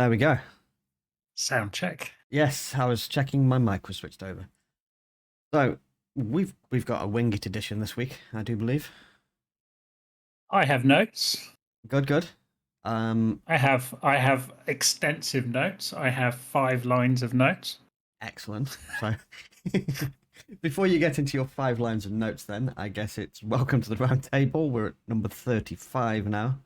There we go. Sound check. Yes, I was checking my mic was switched over. So we've got a wing it edition this week, I do believe. I have notes. Good, good. I have extensive notes. I have 5 lines of notes. Excellent. So before you get into your 5 lines of notes, then I guess it's welcome to the round table. We're at number 35 now.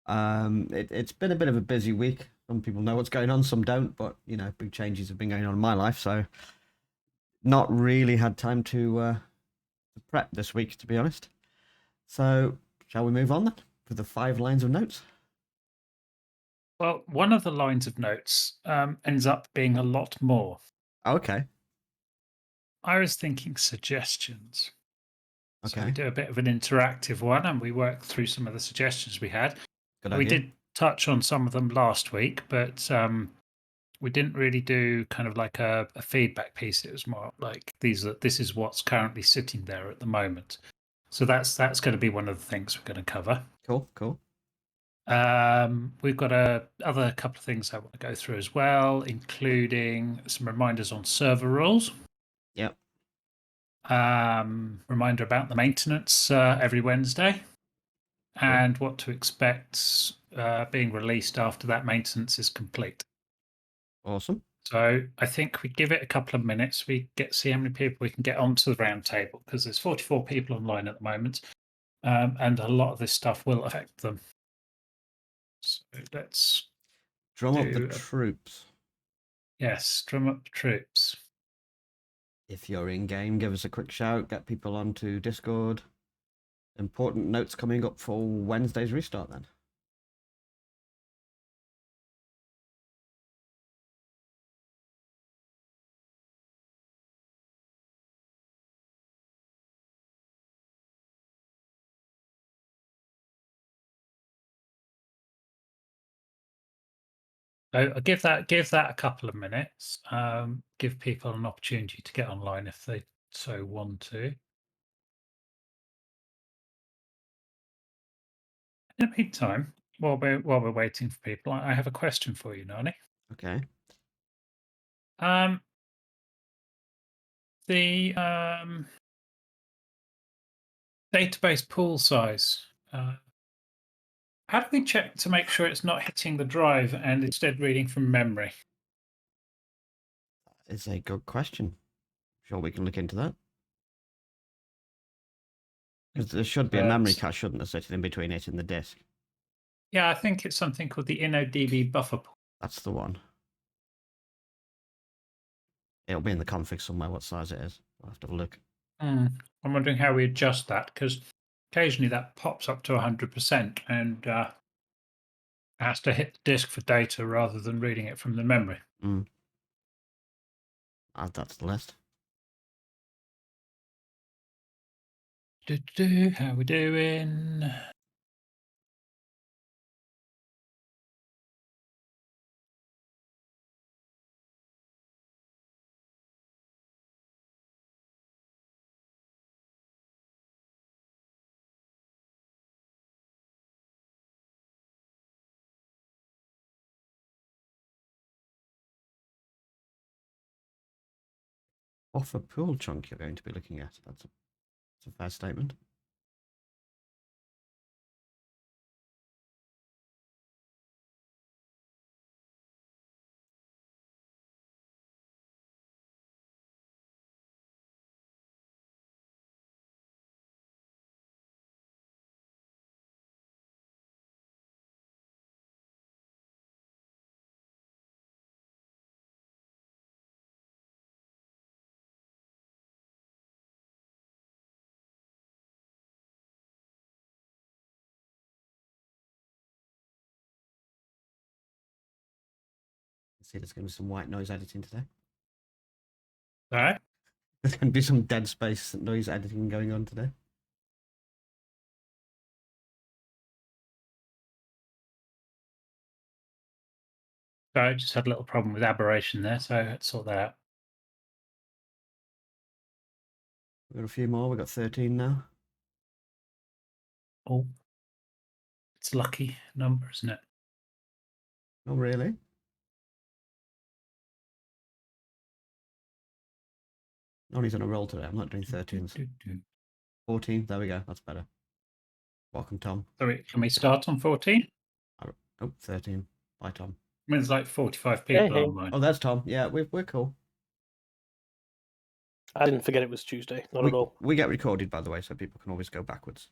It's been a bit of a busy week. Some people know what's going on, some don't, but you know, big changes have been going on in my life, so not really had time to prep this week, to be honest. So, shall we move on then with the 5 lines of notes? Well, one of the lines of notes ends up being a lot more. Okay, I was thinking suggestions. So we okay, do a bit of an interactive one and we work through some of the suggestions we had. good We idea. did touch on some of them last week, but we didn't really do kind of like a feedback piece. It was more like this is what's currently sitting there at the moment. So that's going to be one of the things we're going to cover. Cool, cool. We've got other couple of things I want to go through as well, including some reminders on server rules. Yep. Reminder about the maintenance every Wednesday, Cool. and what to expect being released after that maintenance is complete. Awesome. So I think we give it a couple of minutes. We see how many people we can get onto the round table, because there's 44 people online at the moment, and a lot of this stuff will affect them. So let's Drum up the do troops. yes, drum up the troops. If you're in game, give us a quick shout, get people onto Discord. Important notes coming up for Wednesday's restart then. So I'll give that a couple of minutes. Give people an opportunity to get online if they so want to. In the meantime, while we're waiting for people, I have a question for you, Nani. Okay. The database pool size. How do we check to make sure it's not hitting the drive and instead reading from memory? It's a good question. Sure, we can look into that. Because there should be a memory cache, shouldn't there, sitting in between it and the disk? Yeah, I think it's something called the InnoDB buffer pool. That's the one. It'll be in the config somewhere what size it is. I'll have to have a look. I'm wondering how we adjust that, because occasionally that pops up to 100% and has to hit the disk for data rather than reading it from the memory. Add that to the list. How we doing? Buffer pool chunk you're going to be looking at. That's a fair statement. See, there's going to be some white noise editing today. All right. There's going to be some dead space noise editing going on today. I just had a little problem with aberration there, so let's sort that out. We've got a few more. We've got 13 now. Oh, it's a lucky number, isn't it? Oh, really? Nonny's on a roll today. I'm not doing 13s. 14. There we go. That's better. Welcome, Tom. Sorry, can we start on 14? Oh, 13. Bye, Tom. I mean, there's like 45 people Hey. online. Oh, there's Tom. Yeah, we're cool. I didn't forget it was Tuesday. Not at all. We get recorded, by the way, so people can always go backwards.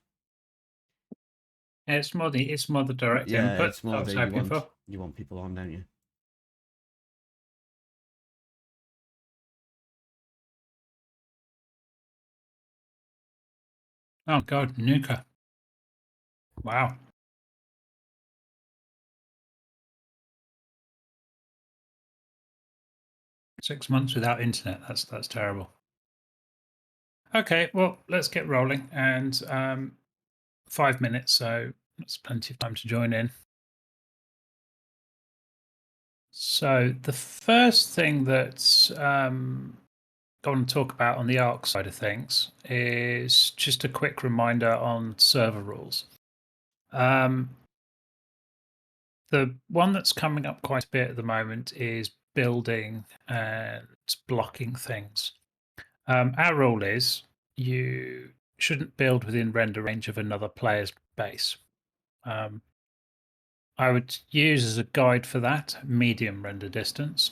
Yeah, it's more the direct Yeah, input it's more I was the hoping for. you want people on, don't you? Oh God, Nuka. Wow. Six months without internet. That's terrible. Okay, well, let's get rolling. And 5 minutes, so that's plenty of time to join in. So the first thing that's I want to talk about on the ARC side of things is just a quick reminder on server rules. The one that's coming up quite a bit at the moment is building and blocking things. Our rule is you shouldn't build within render range of another player's base. I would use as a guide for that medium render distance.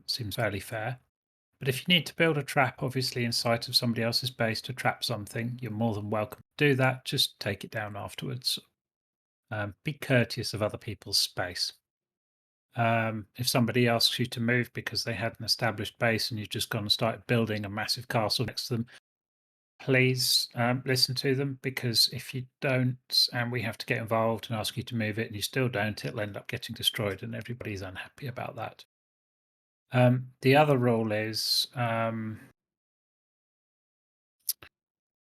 Seems fairly fair. But if you need to build a trap, obviously in sight of somebody else's base to trap something, you're more than welcome to do that. Just take it down afterwards. Be courteous of other people's space. If somebody asks you to move because they had an established base and you've just gone and started building a massive castle next to them, please listen to them, because if you don't and we have to get involved and ask you to move it and you still don't, it'll end up getting destroyed and everybody's unhappy about that. The other rule is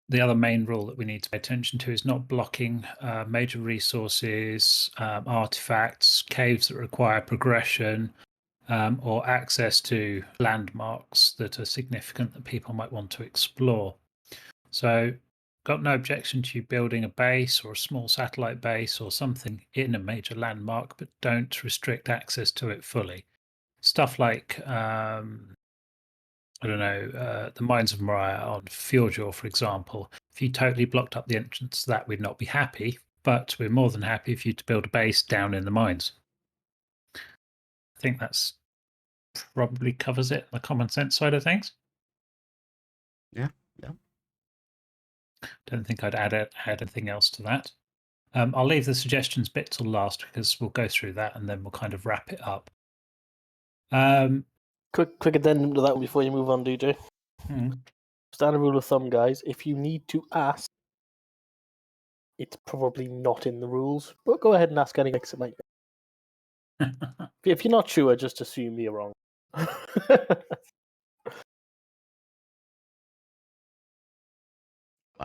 the other main rule that we need to pay attention to is not blocking major resources, artifacts, caves that require progression, or access to landmarks that are significant that people might want to explore. So, got no objection to you building a base or a small satellite base or something in a major landmark, but don't restrict access to it fully. Stuff like I don't know, the Mines of Moria on Fjordjord, for example. If you totally blocked up the entrance to that, we'd not be happy, but we're more than happy for you to build a base down in the mines. I think that's probably covers it, the common sense side of things. Yeah. Don't think I'd add anything else to that. I'll leave the suggestions bit till last because we'll go through that and then we'll kind of wrap it up. Quick addendum to that one before you move on, DJ. Hmm. Standard rule of thumb, guys. If you need to ask, it's probably not in the rules, but go ahead and ask anyway. It might be. If you're not sure, just assume you're wrong.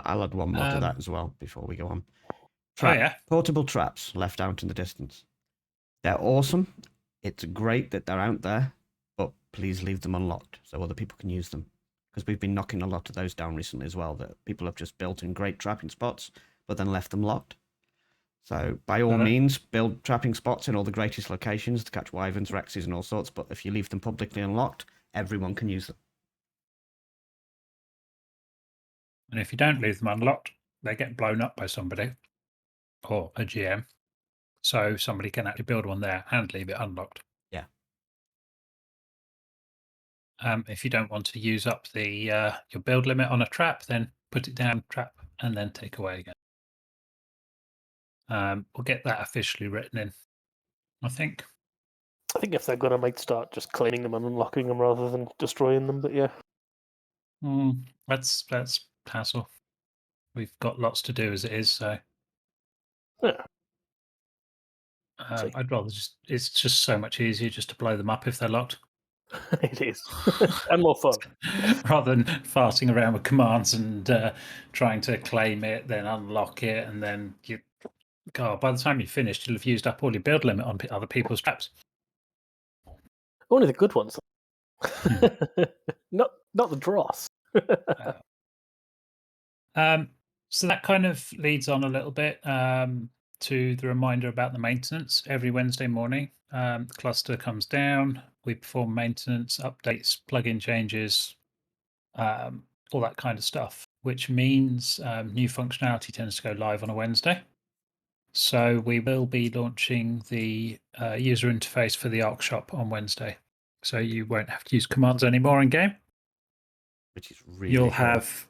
I'll add one more to that as well before we go on. Portable traps left out in the distance. They're awesome. It's great that they're out there, but please leave them unlocked so other people can use them. Because we've been knocking a lot of those down recently as well, that people have just built in great trapping spots, but then left them locked. So by all means, build trapping spots in all the greatest locations to catch wyverns, rexes, and all sorts, but if you leave them publicly unlocked, everyone can use them. And if you don't leave them unlocked, they get blown up by somebody or a GM. So somebody can actually build one there and leave it unlocked. Yeah. If you don't want to use up the your build limit on a trap, then put it down, trap, and then take away again. We'll get that officially written in, I think. I think if they're gonna, might start just claiming them and unlocking them rather than destroying them. But yeah, That's hassle. We've got lots to do as it is, so yeah. I'd rather it's just so much easier just to blow them up if they're locked. It is, and more fun. Rather than farting around with commands and trying to claim it, then unlock it, and then by the time you're finished, you'll have used up all your build limit on other people's traps. Only the good ones. not the dross. So that kind of leads on a little bit to the reminder about the maintenance. Every Wednesday morning, the cluster comes down. We perform maintenance, updates, plugin changes, all that kind of stuff, which means new functionality tends to go live on a Wednesday. So we will be launching the user interface for the Arc Shop on Wednesday. So you won't have to use commands anymore in game. Which is really You'll cool. have,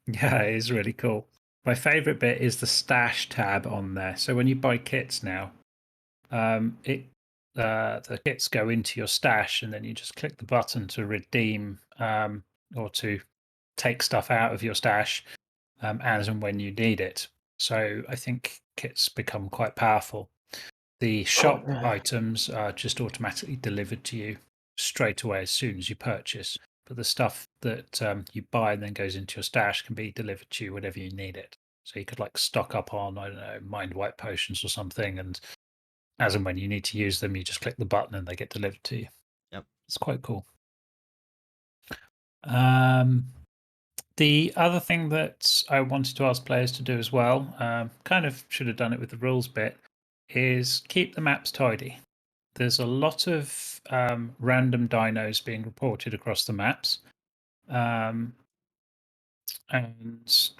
yeah, it is really cool. My favorite bit is the stash tab on there. So when you buy kits now, the kits go into your stash, and then you just click the button to redeem or to take stuff out of your stash as and when you need it. So I think kits become quite powerful. The shop items are just automatically delivered to you straight away as soon as you purchase. But the stuff that you buy and then goes into your stash can be delivered to you whenever you need it. So you could like stock up on, I don't know, mind wipe potions or something, and as and when you need to use them, you just click the button and they get delivered to you. Yep. It's quite cool. The other thing that I wanted to ask players to do as well, kind of should have done it with the rules bit, is keep the maps tidy. There's a lot of random dinos being reported across the maps. And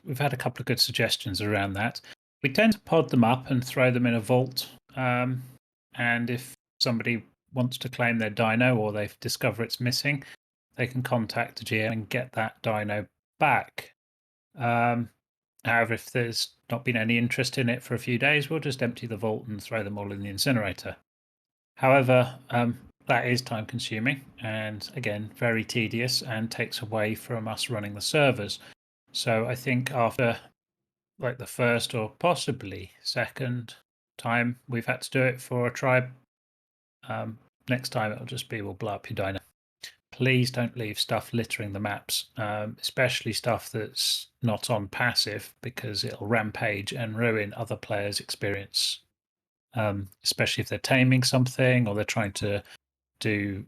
we've had a couple of good suggestions around that. We tend to pod them up and throw them in a vault. And if somebody wants to claim their dino or they discover it's missing, they can contact the GM and get that dino back. However, if there's not been any interest in it for a few days, we'll just empty the vault and throw them all in the incinerator. However, that is time consuming and again, very tedious and takes away from us running the servers. So I think after like the first or possibly second time we've had to do it for a tribe, next time it'll just be we'll blow up your dino. Please don't leave stuff littering the maps, especially stuff that's not on passive, because it'll rampage and ruin other players' experience. Especially if they're taming something or they're trying to do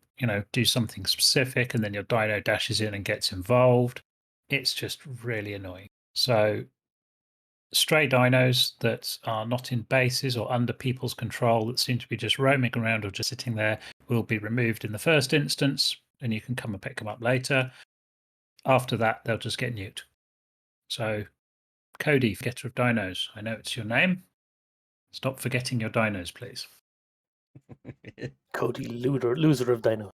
something specific, and then your dino dashes in and gets involved. It's just really annoying. So stray dinos that are not in bases or under people's control that seem to be just roaming around or just sitting there will be removed in the first instance, and you can come and pick them up later. After that, they'll just get nuked. So, Cody, forgetter of dinos, I know it's your name. Stop forgetting your dinos, please. Cody, loser of dino.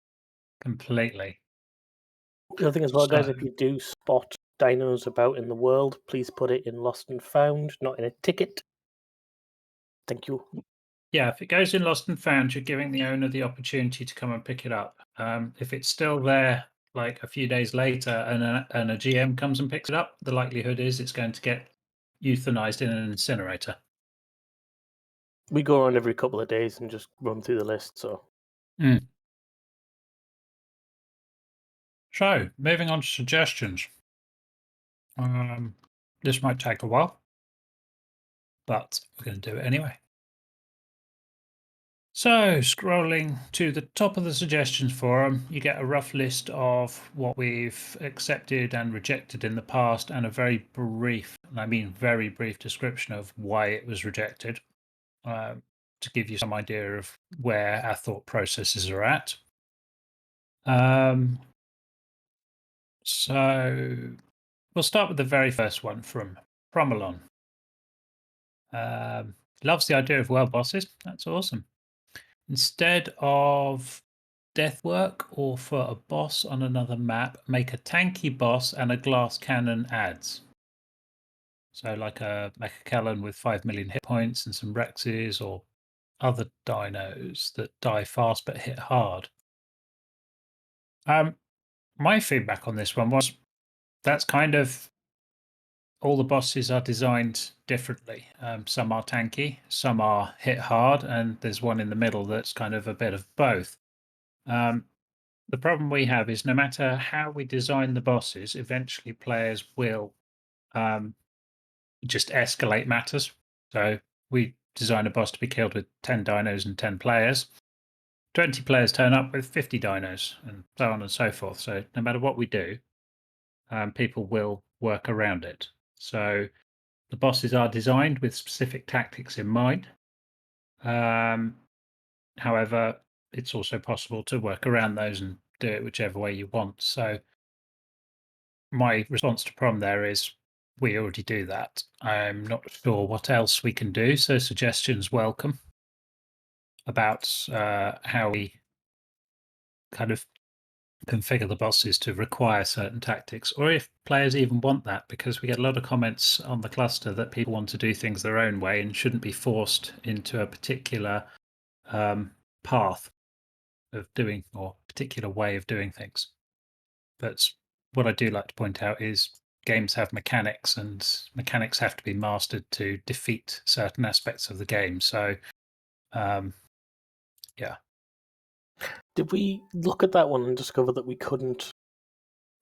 Completely. The other thing as well, guys, if So- you do spot dinos about in the world, please put it in lost and found, not in a ticket. Thank you. Yeah, if it goes in lost and found, you're giving the owner the opportunity to come and pick it up. If it's still there, like a few days later, and a GM comes and picks it up, the likelihood is it's going to get euthanized in an incinerator. We go around every couple of days and just run through the list, so. So, moving on to suggestions. This might take a while, but we're going to do it anyway. So, scrolling to the top of the suggestions forum, you get a rough list of what we've accepted and rejected in the past, and a very brief, and I mean very brief, description of why it was rejected, to give you some idea of where our thought processes are at. So, we'll start with the very first one from Promelon. Loves the idea of world bosses. That's awesome. Instead of death work or for a boss on another map, make a tanky boss and a glass cannon adds. So like a Kellen with 5 million hit points and some Rexes or other dinos that die fast but hit hard. My feedback on this one was that's kind of all the bosses are designed differently. Some are tanky, some are hit hard, and there's one in the middle that's kind of a bit of both. The problem we have is no matter how we design the bosses, eventually players will just escalate matters. So we design a boss to be killed with 10 dinos and 10 players. 20 players turn up with 50 dinos, and so on and so forth. So no matter what we do, people will work around it. So the bosses are designed with specific tactics in mind. However, it's also possible to work around those and do it whichever way you want. So my response to Prom there is we already do that. I'm not sure what else we can do, so suggestions welcome about how we kind of configure the bosses to require certain tactics, or if players even want that, because we get a lot of comments on the cluster that people want to do things their own way and shouldn't be forced into a particular path of doing or particular way of doing things. But what I do like to point out is games have mechanics, and mechanics have to be mastered to defeat certain aspects of the game. So, yeah. Did we look at that one and discover that we couldn't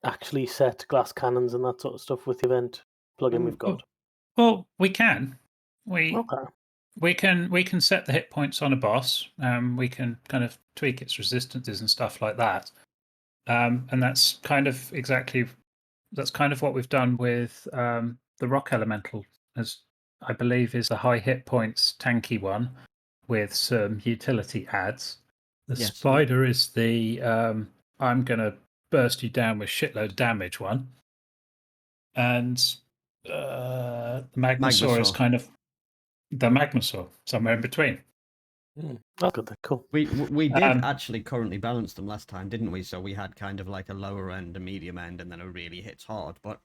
actually set glass cannons and that sort of stuff with the event plugin we've got? Well, we can. We Okay. we can set the hit points on a boss. We can kind of tweak its resistances and stuff like that. And that's kind of what we've done with the rock elemental, as I believe is the high hit points tanky one with some utility adds. The Yes. spider is the I'm gonna burst you down with shitload of damage one, and the Magmasaur is Magmasaur. kind of the Magmasaur, somewhere in between. That's good. Cool. We did actually currently balance them last time, didn't we? So we had kind of like a lower end, a medium end, and then a really hits hard. But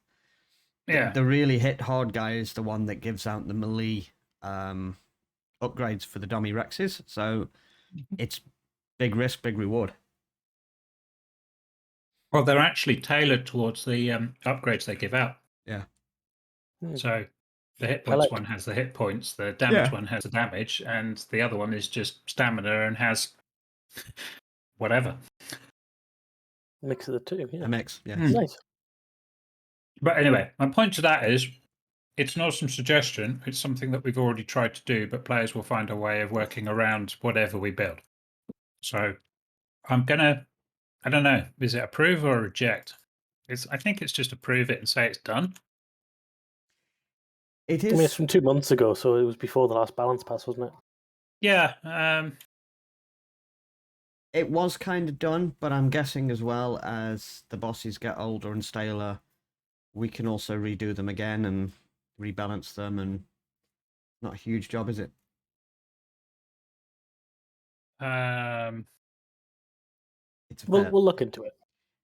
Yeah, the really hit hard guy is the one that gives out the melee upgrades for the dummy Rexes. So it's big risk, big reward. well, they're actually tailored towards the upgrades they give out. Yeah. So the hit points one has the hit points, the damage one has the damage, and the other one is just stamina and has whatever. Mix of the two, yeah. A mix, yeah. Nice. But anyway, my point to that is it's not some suggestion, it's something that we've already tried to do, but players will find a way of working around whatever we build. So I'm gonna, I don't know, is it approve or reject? I think it's just approve it and say it's done. It I mean, it's is. from 2 months ago, so it was before the last balance pass, wasn't it? Yeah. It was kind of done, but I'm guessing as well as the bosses get older and staler, we can also redo them again and rebalance them, and not a huge job, is it? We'll look into it.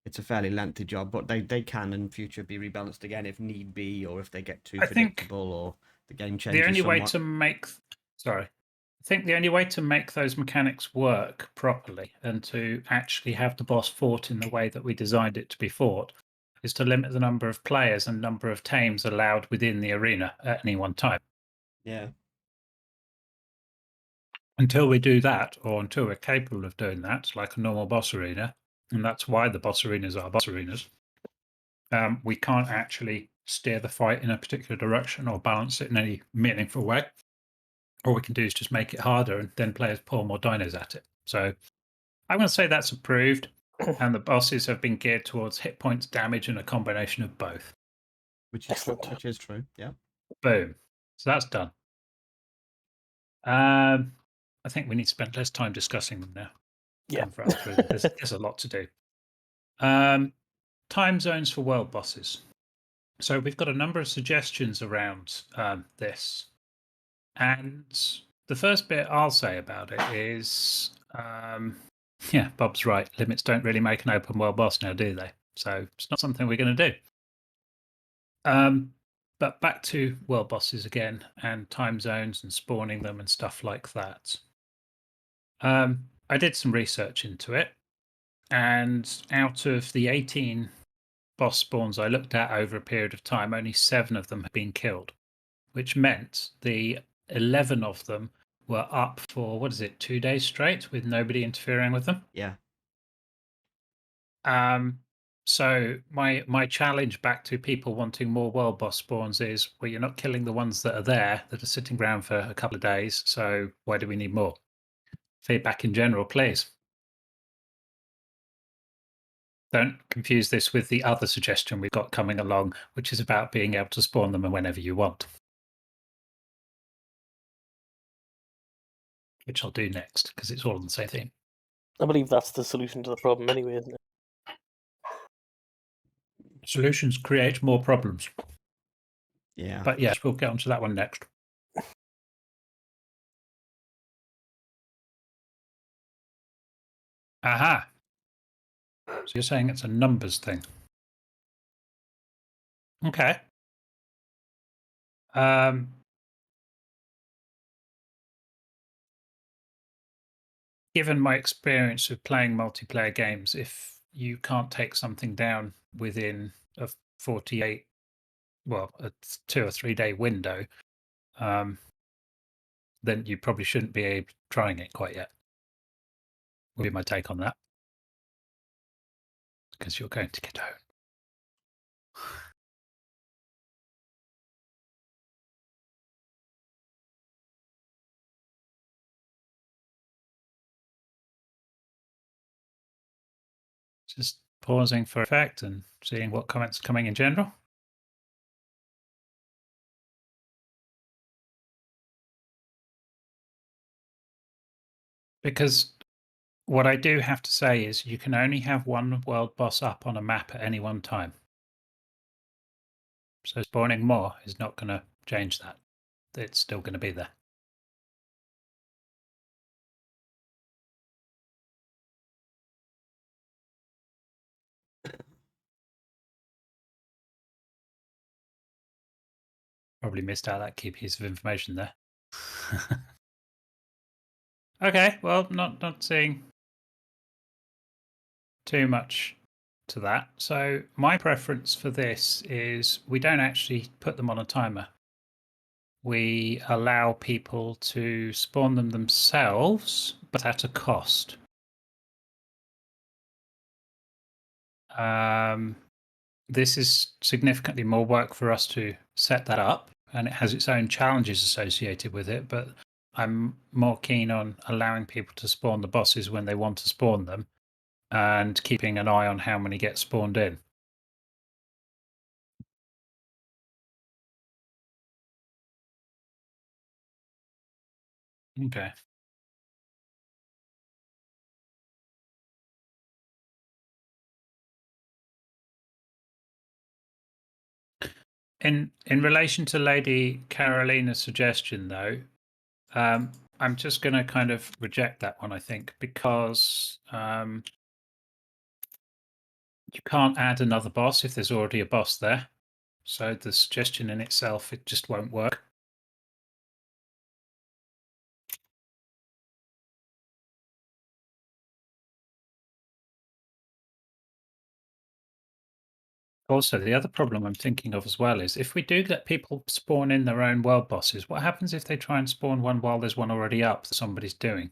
It's a fairly lengthy job, but they can in future be rebalanced again if need be, or if they get too predictable or the game changes. The only somewhat. way to make I think the only way to make those mechanics work properly and to actually have the boss fought in the way that we designed it to be fought is to limit the number of players and number of tames allowed within the arena at any one time. Yeah. Until we do that, or until we're capable of doing that, like a normal boss arena, and that's why the boss arenas are boss arenas, we can't actually steer the fight in a particular direction or balance it in any meaningful way. All we can do is just make it harder, and then players pour more dinos at it. So I'm going to say that's approved, and the bosses have been geared towards hit points, damage, and a combination of both. Which is true. Yeah. Boom. So that's done. I think we need to spend less time discussing them now. Yeah. There's a lot to do. Time zones for world bosses. So we've got a number of suggestions around this. And the first bit I'll say about it is, yeah, Bob's right. Limits don't really make an open world boss now, do they? So it's not something we're going to do. But back to world bosses again, and time zones and spawning them and stuff like that. I did some research into it, and out of the 18 boss spawns I looked at over a period of time, only 7 of them had been killed, which meant the 11 of them were up for 2 days straight with nobody interfering with them. Yeah. So my challenge back to people wanting more world boss spawns is, well, you're not killing the ones that are there that are sitting around for a couple of days. So why do we need more? Feedback in general, please. Don't confuse this with the other suggestion we've got coming along, which is about being able to spawn them whenever you want. Which I'll do next, because it's all on the same theme. I believe that's the solution to the problem anyway, isn't it? Solutions create more problems. Yeah. But yes, we'll get onto that one next. Aha. So you're saying it's a numbers thing. Okay. Given my experience of playing multiplayer games, if you can't take something down within a 48, well, a 2 or 3 day window, then you probably shouldn't be trying it quite yet. Would be my take on that. Because you're going to get home. Just pausing for effect and seeing what comments are coming in general. Because what I do have to say is you can only have one world boss up on a map at any one time. So spawning more is not going to change that. It's still going to be there. Probably missed out that key piece of information there. Okay, well, not seeing too much to that. So my preference for this is we don't actually put them on a timer. We allow people to spawn them themselves, but at a cost. This is significantly more work for us to set that up, and it has its own challenges associated with it, but I'm more keen on allowing people to spawn the bosses when they want to spawn them and keeping an eye on how many get spawned in. Okay. In relation to Lady Carolina's suggestion, though, I'm just going to kind of reject that one, I think, because you can't add another boss if there's already a boss there. So the suggestion in itself, it just won't work. Also, the other problem I'm thinking of as well is if we do let people spawn in their own world bosses, what happens if they try and spawn one while there's one already up that somebody's doing?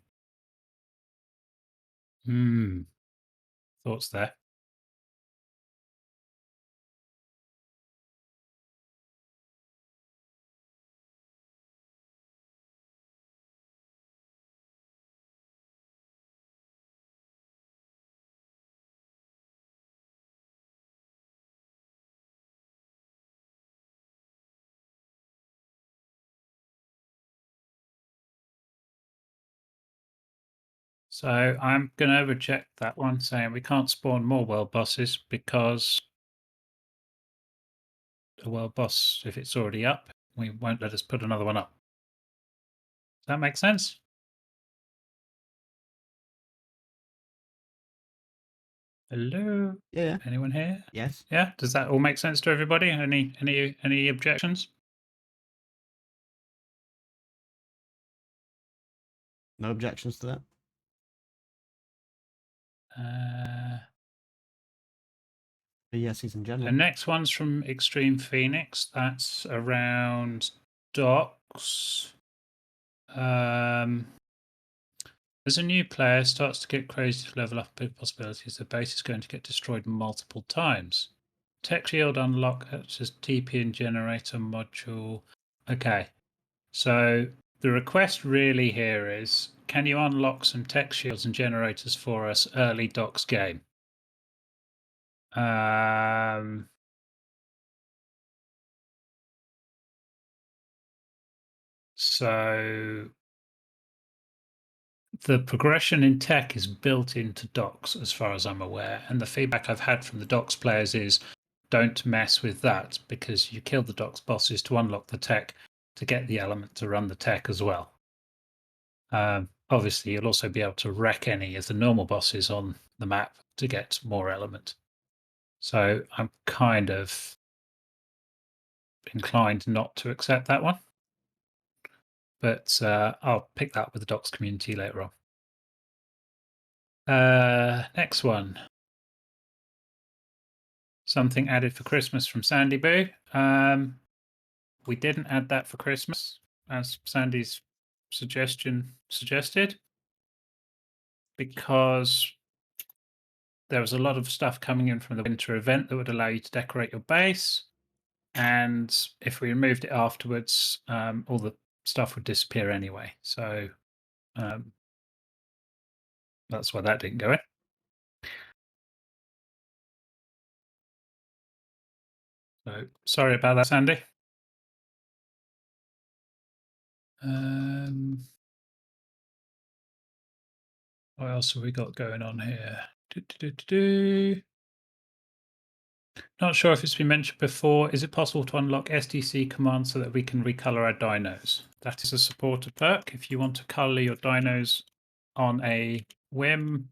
Thoughts there? So I'm going to reject that one, saying we can't spawn more world bosses because a world boss, if it's already up, we won't let us put another one up. Does that make sense? Hello? Yeah. Anyone here? Yes. Yeah? Does that all make sense to everybody? Any objections? No objections to that? The yeses in The general. next one's from Extreme Phoenix. That's around docks. As a new player starts to get crazy to level up, big possibilities the base is going to get destroyed multiple times. Tech shield unlock as TP and generator module. Okay, so the request really here is, can you unlock some tech shields and generators for us early docks game? So the progression in tech is built into docks as far as I'm aware, and the feedback I've had from the docks players is don't mess with that, because you kill the docks bosses to unlock the tech to get the element to run the tech as well. Obviously, you'll also be able to wreck any of the normal bosses on the map to get more element. So I'm kind of inclined not to accept that one. But I'll pick that up with the docs community later on. Next one. Something added for Christmas from Sandy Boo. We didn't add that for Christmas, as Sandy's suggestion suggested, because there was a lot of stuff coming in from the winter event that would allow you to decorate your base. And if we removed it afterwards, all the stuff would disappear anyway. So that's why that didn't go in. So sorry about that, Sandy. What else have we got going on here? Not sure if it's been mentioned before. Is it possible to unlock SDC commands so that we can recolor our dinos? That is a supporter perk. If you want to color your dinos on a whim,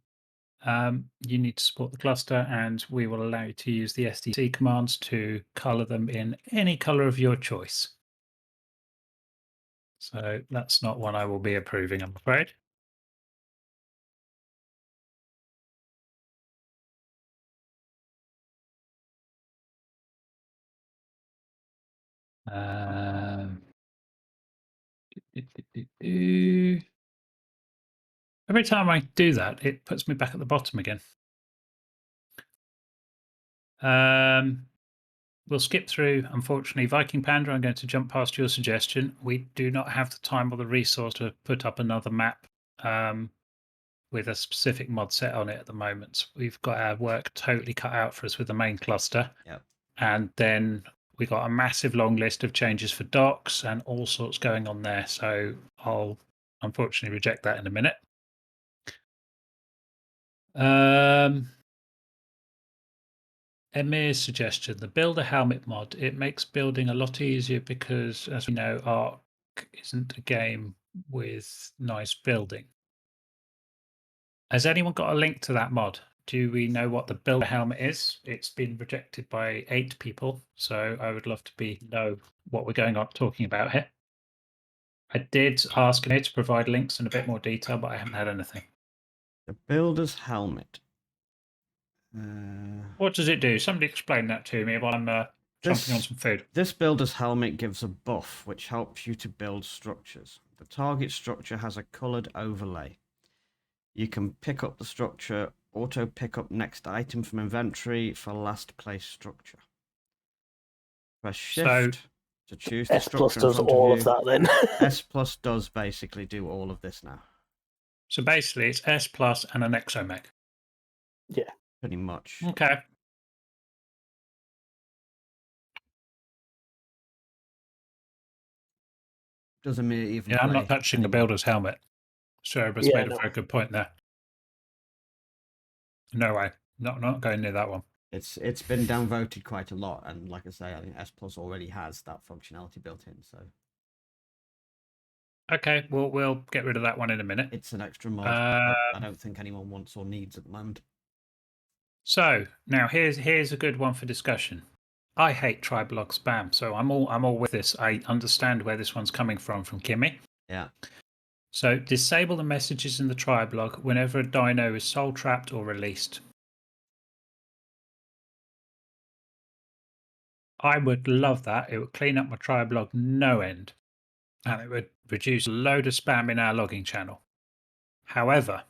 you need to support the cluster, and we will allow you to use the SDC commands to color them in any color of your choice. So that's not one I will be approving, I'm afraid. Every time I do that, it puts me back at the bottom again. We'll skip through, unfortunately. Viking Panda, I'm going to jump past your suggestion. We do not have the time or the resource to put up another map with a specific mod set on it at the moment. We've got our work totally cut out for us with the main cluster. Yep. And then we got a massive long list of changes for docks and all sorts going on there. So I'll unfortunately reject that in a minute. Emir's suggestion, the builder helmet mod, it makes building a lot easier because, as we know, Ark isn't a game with nice building. Has anyone got a link to that mod? Do we know what the builder helmet is? It's been rejected by 8 people, so I would love to know what we're talking about here. I did ask Emir to provide links in a bit more detail, but I haven't had anything. The builder's helmet. What does it do? Somebody explain that to me while I'm jumping on some food. This builder's helmet gives a buff which helps you to build structures. The target structure has a coloured overlay. You can pick up the structure, auto pick up next item from inventory for last place structure. Press shift to choose the S plus structure in does front all of of you. that then. S plus does basically do all of this now. So basically it's S plus and an exomech. Yeah. Pretty much. Okay. Does Emir even Yeah, play I'm not touching the anymore? builder's helmet. Cerebrus Yeah, made a no. very good point there. No way. Not going near that one. It's been downvoted quite a lot, and like I say, I think S Plus already has that functionality built in, so Okay, well we'll get rid of that one in a minute. it's an extra mod that I don't think anyone wants or needs at the moment. So now here's a good one for discussion. I hate tribalog spam, so I'm all with this. I understand where this one's coming from Kimmy. Yeah. So disable the messages in the tribalog whenever a dino is soul trapped or released. I would love that. It would clean up my tribalog no end, and it would reduce a load of spam in our logging channel. However,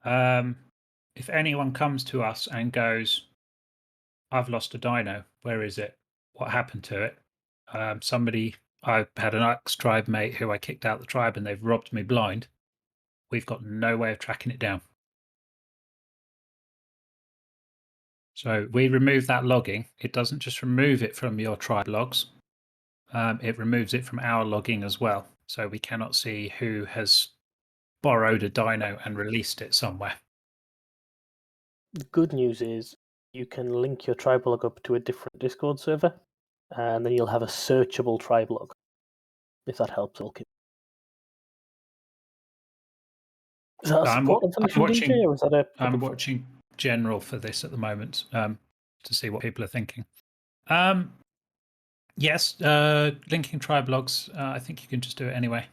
if anyone comes to us and goes, I've lost a dino, where is it? What happened to it? I had an ex-tribe mate who I kicked out the tribe and they've robbed me blind. We've got no way of tracking it down. So we remove that logging. It doesn't just remove it from your tribe logs. It removes it from our logging as well. So we cannot see who has borrowed a dino and released it somewhere. The good news is you can link your tribe log up to a different Discord server, and then you'll have a searchable tribe log. If that helps, Ilkin. Is that a support information, DJ, or is that a? I'm watching general for this at the moment to see what people are thinking. Yes, linking tribe logs. I think you can just do it anyway.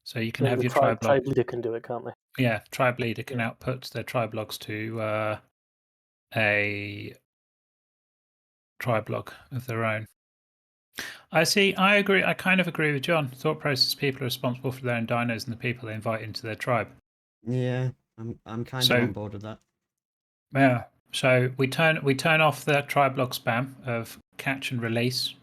So you can have your tribe log. Tribe leader can do it, can't they? Yeah, tribe leader can output their tribe logs to a tribe log of their own. I see. I agree. I kind of agree with John. Thought process people are responsible for their own dinos and the people they invite into their tribe. Yeah, I'm kind of on board with that. Yeah. So we turn off the tribe log spam of catch and release.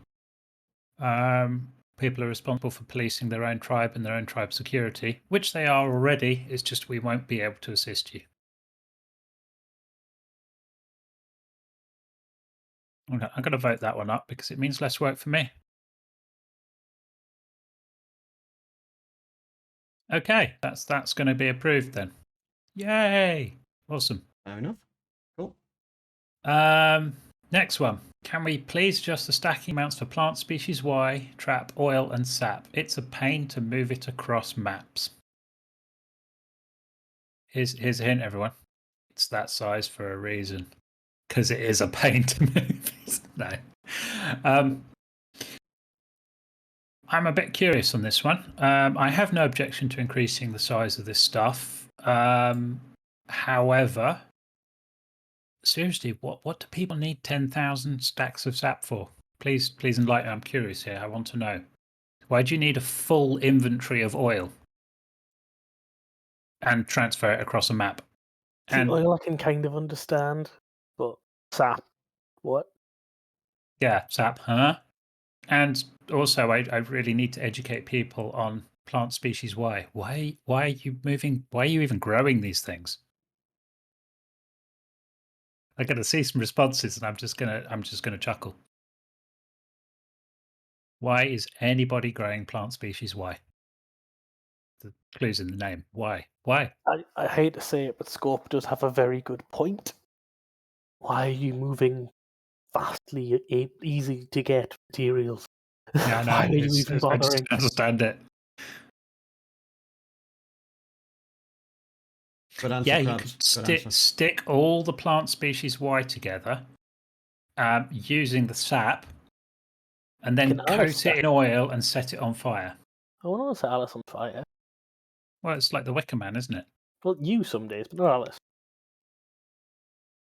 People are responsible for policing their own tribe and their own tribe security, which they are already. It's just we won't be able to assist you. I'm going to vote that one up because it means less work for me. Okay, that's going to be approved then. Yay! Awesome. Fair enough. Cool. Next one. Can we please adjust the stacking amounts for plant species Y, trap, oil, and sap? It's a pain to move it across maps. Here's a hint, everyone. It's that size for a reason. Because it is a pain to move. No. I'm a bit curious on this one. I have no objection to increasing the size of this stuff. However, seriously, what do people need 10,000 stacks of sap for? Please enlighten. I'm curious here. I want to know. Why do you need a full inventory of oil and transfer it across a map? See, oil I can kind of understand, but sap, what? Yeah, sap, huh? And also, I really need to educate people on plant species Y. Why are you moving? Why are you even growing these things? I'm going to see some responses, and I'm just gonna chuckle. Why is anybody growing plant species Y? The clue's in the name. Why? Why? I hate to say it, but Scorp does have a very good point. Why are you moving vastly easy to get materials? Yeah, I know. Why are you even bothering? I just don't understand it. Good answer, Yeah, you Krabs. could stick all the plant species Y together using the sap and then coat it in oil and set it on fire. I want to set Alice on fire. Well, it's like the Wicker Man, isn't it? Well, you some days, but not Alice.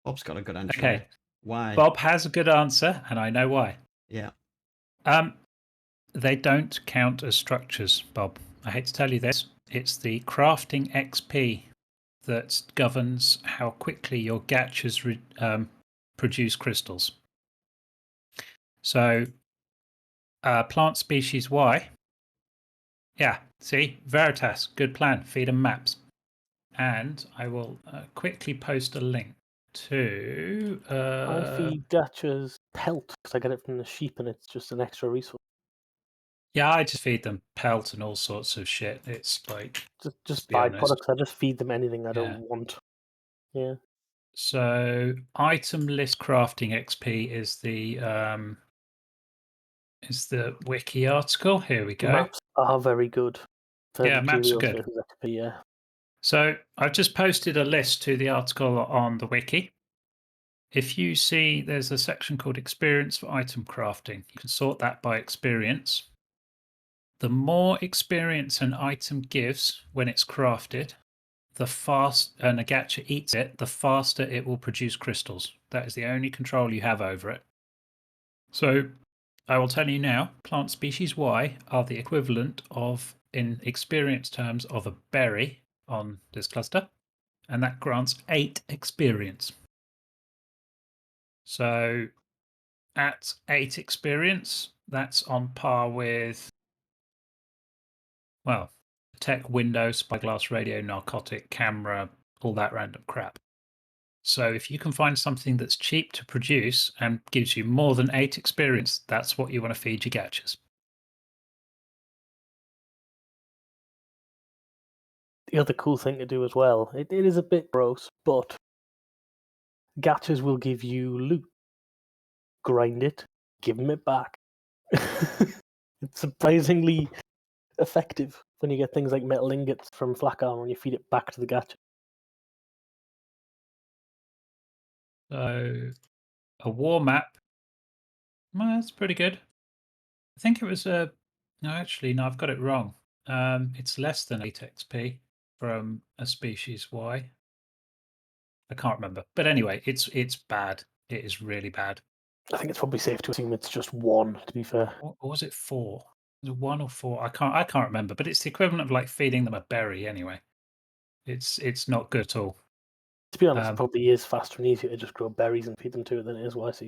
Bob's got a good answer. Okay. Why? Bob has a good answer, and I know why. Yeah. They don't count as structures, Bob. I hate to tell you this. It's the crafting XP that governs how quickly your gachas produce crystals. So, plant species Y. Yeah, see? Veritas, good plan. Feed them maps. And I will quickly post a link to... I feed gachas pelt because I get it from the sheep and it's just an extra resource. Yeah, I just feed them pelt and all sorts of shit. It's like... Just byproducts. I just feed them anything I don't want. Yeah. So item list crafting XP is the wiki article. Here we go. Maps are very good. Yeah, maps are good. XP, yeah. So I've just posted a list to the article on the wiki. If you see there's a section called experience for item crafting, you can sort that by experience. The more experience an item gives when it's crafted, the fast and a gacha eats it, the faster it will produce crystals. That is the only control you have over it. So I will tell you now, plant species Y are the equivalent of, in experience terms, of a berry on this cluster, and that grants 8 experience. So at 8 experience, that's on par with, well, tech, window, spyglass, radio, narcotic, camera, all that random crap. So if you can find something that's cheap to produce and gives you more than 8 experience, that's what you want to feed your gachas. The other cool thing to do as well, it is a bit gross, but Gachas will give you loot. Grind it, give them it back. It's surprisingly effective when you get things like metal ingots from flak armor and you feed it back to the gacha. So, a war map. Well, that's pretty good. I think it was a. No, actually, no, I've got it wrong. It's less than 8 XP from a species Y. I can't remember, but anyway, it's bad. It is really bad. I think it's probably safe to assume it's just 1. To be fair, Or was it 4? Was it 1 or 4? I can't remember, but it's the equivalent of like feeding them a berry. Anyway, it's not good at all. to be honest, it probably is faster and easier to just grow berries and feed them to it than it is YC.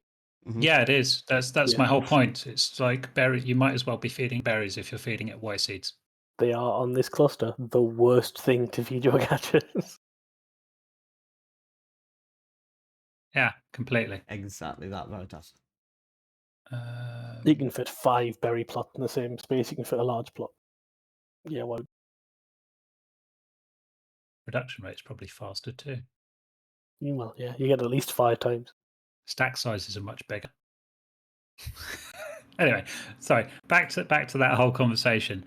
Yeah, it is. That's Yeah. my whole point. It's like berries. You might as well be feeding berries if you're feeding it Y seeds. They are on this cluster the worst thing to feed your gachas. Yeah, completely. Exactly that, Veritas. You can fit 5 berry plots in the same space. You can fit a large plot. Yeah, well, Production rate's probably faster too. well, yeah, you get at least 5 times. Stack sizes are much bigger. Anyway, sorry. Back to that whole conversation.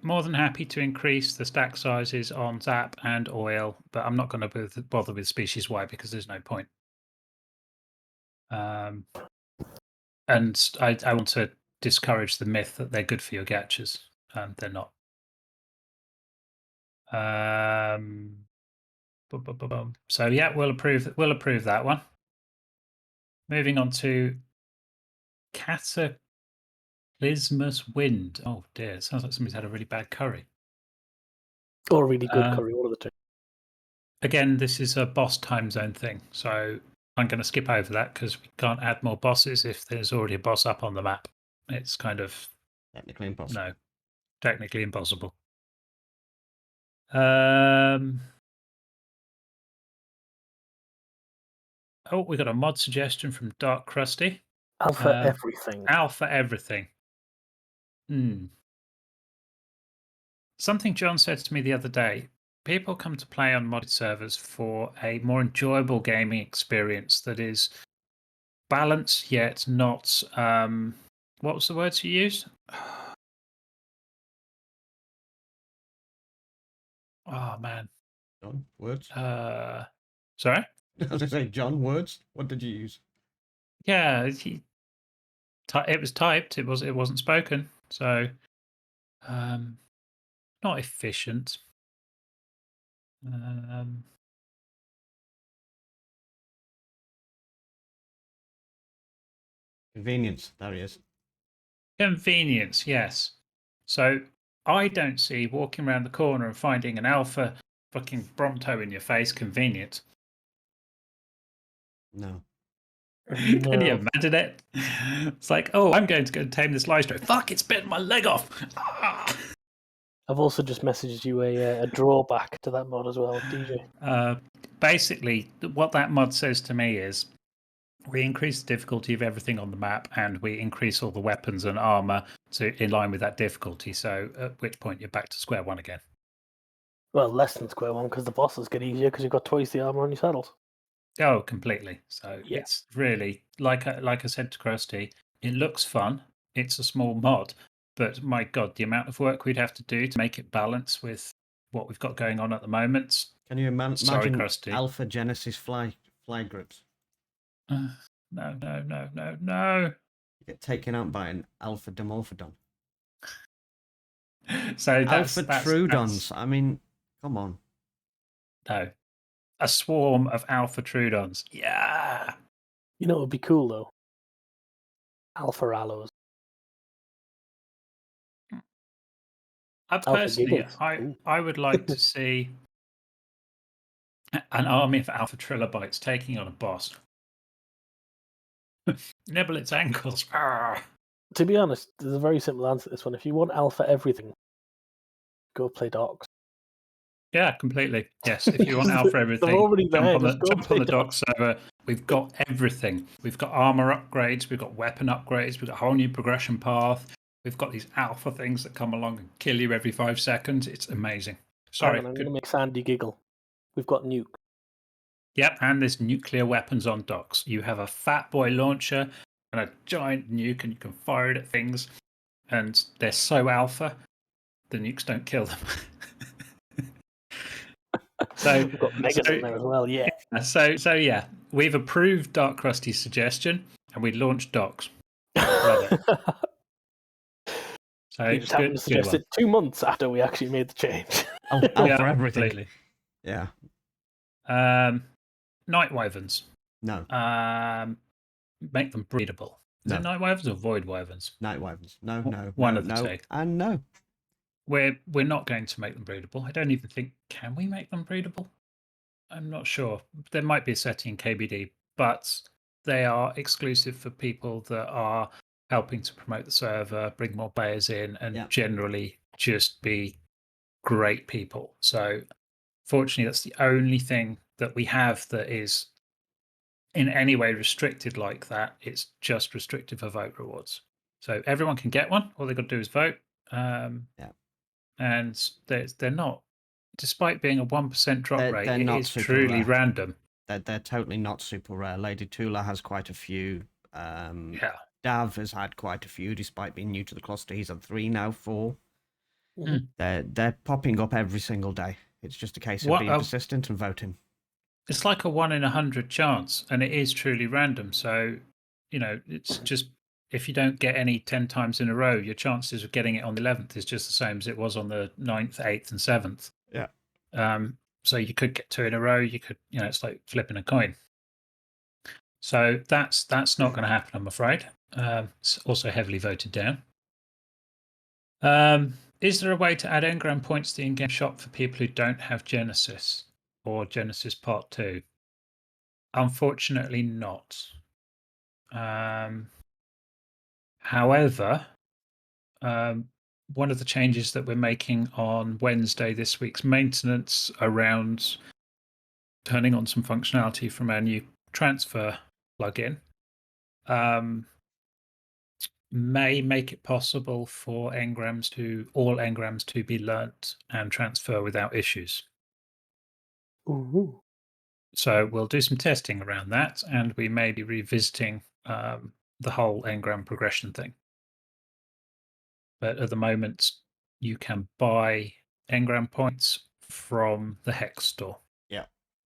More than happy to increase the stack sizes on Zap and Oil, but I'm not going to bother with Species Y because there's no point. And I want to discourage the myth that they're good for your gachas. They're not. So yeah, we'll approve that one. Moving on to Cataclysmus Wind. Oh dear, it sounds like somebody's had a really bad curry. Or a really good curry, one of the two. Again, this is a boss time zone thing, so I'm going to skip over that because we can't add more bosses if there's already a boss up on the map. It's kind of Technically impossible. no, technically impossible. Oh, we got a mod suggestion from Dark Crusty. Alpha everything. Alpha everything. Something John said to me the other day. People come to play on modded servers for a more enjoyable gaming experience that is balanced yet not. What was the words you used? Oh man. John, words? Sorry? I was going to say, John, words? What did you use? Yeah, it was typed. It wasn't spoken. So, not efficient. Convenience. There he is. Convenience, yes. So I don't see walking around the corner and finding an alpha fucking Bronto in your face convenient. No. Can you imagine it? It's like, oh, I'm going to go tame this Lystro. Fuck, it's bitten my leg off. Ah! I've also just messaged you a drawback to that mod as well, DJ. Basically, what that mod says to me is we increase the difficulty of everything on the map and we increase all the weapons and armor in line with that difficulty. So at which point you're back to square one again. Well, less than square one because the bosses get easier because you've got twice the armor on your saddles. Oh, completely. So Yeah. It's really, like I said to Krusty, it looks fun. It's a small mod, but my God, the amount of work we'd have to do to make it balance with what we've got going on at the moment. Can you Sorry, imagine Krusty. Alpha Genesis fly grips? No. You get taken out by an Alpha Dimorphodon. So Alpha Trudons. I mean, come on. No. A swarm of Alpha Trudons. Yeah. You know what would be cool though? Alpha Allos. Personally, I would like to see an army of Alpha Trilobites taking on a boss. Nibble its ankles. Arrgh. To be honest, there's a very simple answer to this one. If you want Alpha everything, go play Docs. Yeah, completely. Yes, if you want Alpha everything, jump on the Docs server. We've got everything. We've got armor upgrades. We've got weapon upgrades. We've got a whole new progression path. We've got these alpha things that come along and kill you every 5 seconds. It's amazing. Sorry. I'm going to make Sandy giggle. We've got Nuke. Yep, and there's nuclear weapons on docks. You have a fat boy launcher and a giant nuke, and you can fire it at things. And they're so alpha, the nukes don't kill them. So We've got Megas in there as well, yeah. So yeah, we've approved Dark Krusty's suggestion, and we launched Docs. Love it. So You just happened to suggest it 2 months after we actually made the change. Oh, Yeah, for everything. Completely. Yeah. Night Wyverns. No. Make them breedable. Is it Night Wyverns or Void Wyverns? Night Wyverns. No. One no, of the no, two. and no. We're not going to make them breedable. I don't even think, can we make them breedable? I'm not sure. There might be a setting in KBD, but they are exclusive for people that are helping to promote the server, bring more players in, and generally just be great people. So fortunately, that's the only thing that we have that is in any way restricted like that. It's just restricted for vote rewards. So everyone can get one. All they've got to do is vote. And they're not, despite being a 1% drop rate, it is truly random. They're totally not super rare. Lady Tula has quite a few. Dav has had quite a few, despite being new to the cluster. He's had 3 now, 4. They're popping up every single day. It's just a case of being persistent and voting. It's like a 1 in 100 chance, and it is truly random. So, it's just, if you don't get any 10 times in a row, your chances of getting it on the 11th is just the same as it was on the 9th, 8th, and 7th. Yeah. So you could get 2 in a row. You could, it's like flipping a coin. So that's not going to happen, I'm afraid. It's also heavily voted down. Is there a way to add engram points to the in-game shop for people who don't have Genesis or Genesis Part 2? Unfortunately not. However, one of the changes that we're making on Wednesday, this week's maintenance, around turning on some functionality from our new transfer plugin, may make it possible for all engrams to be learnt and transfer without issues. Ooh. So we'll do some testing around that, and we may be revisiting the whole engram progression thing. But at the moment, you can buy engram points from the Hex store. Yeah.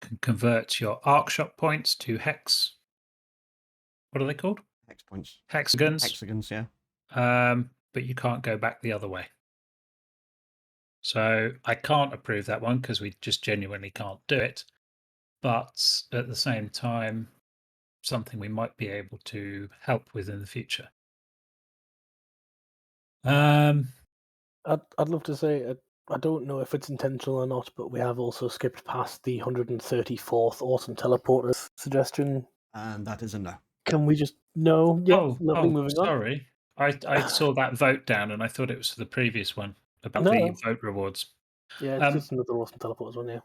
You can convert your ArcShop points to Hex. What are they called? Hex points. Hexagons. Hexagons, yeah. But you can't go back the other way. So I can't approve that one because we just genuinely can't do it. But at the same time, something we might be able to help with in the future. I'd love to say I don't know if it's intentional or not, but we have also skipped past the 134th Awesome Teleporter suggestion. And that is a no. Can we just no? Yeah, lovely. Moving sorry. I saw that vote down, and I thought it was for the previous one about the vote rewards. Yeah, it's just another Awesome Teleporters one, yeah.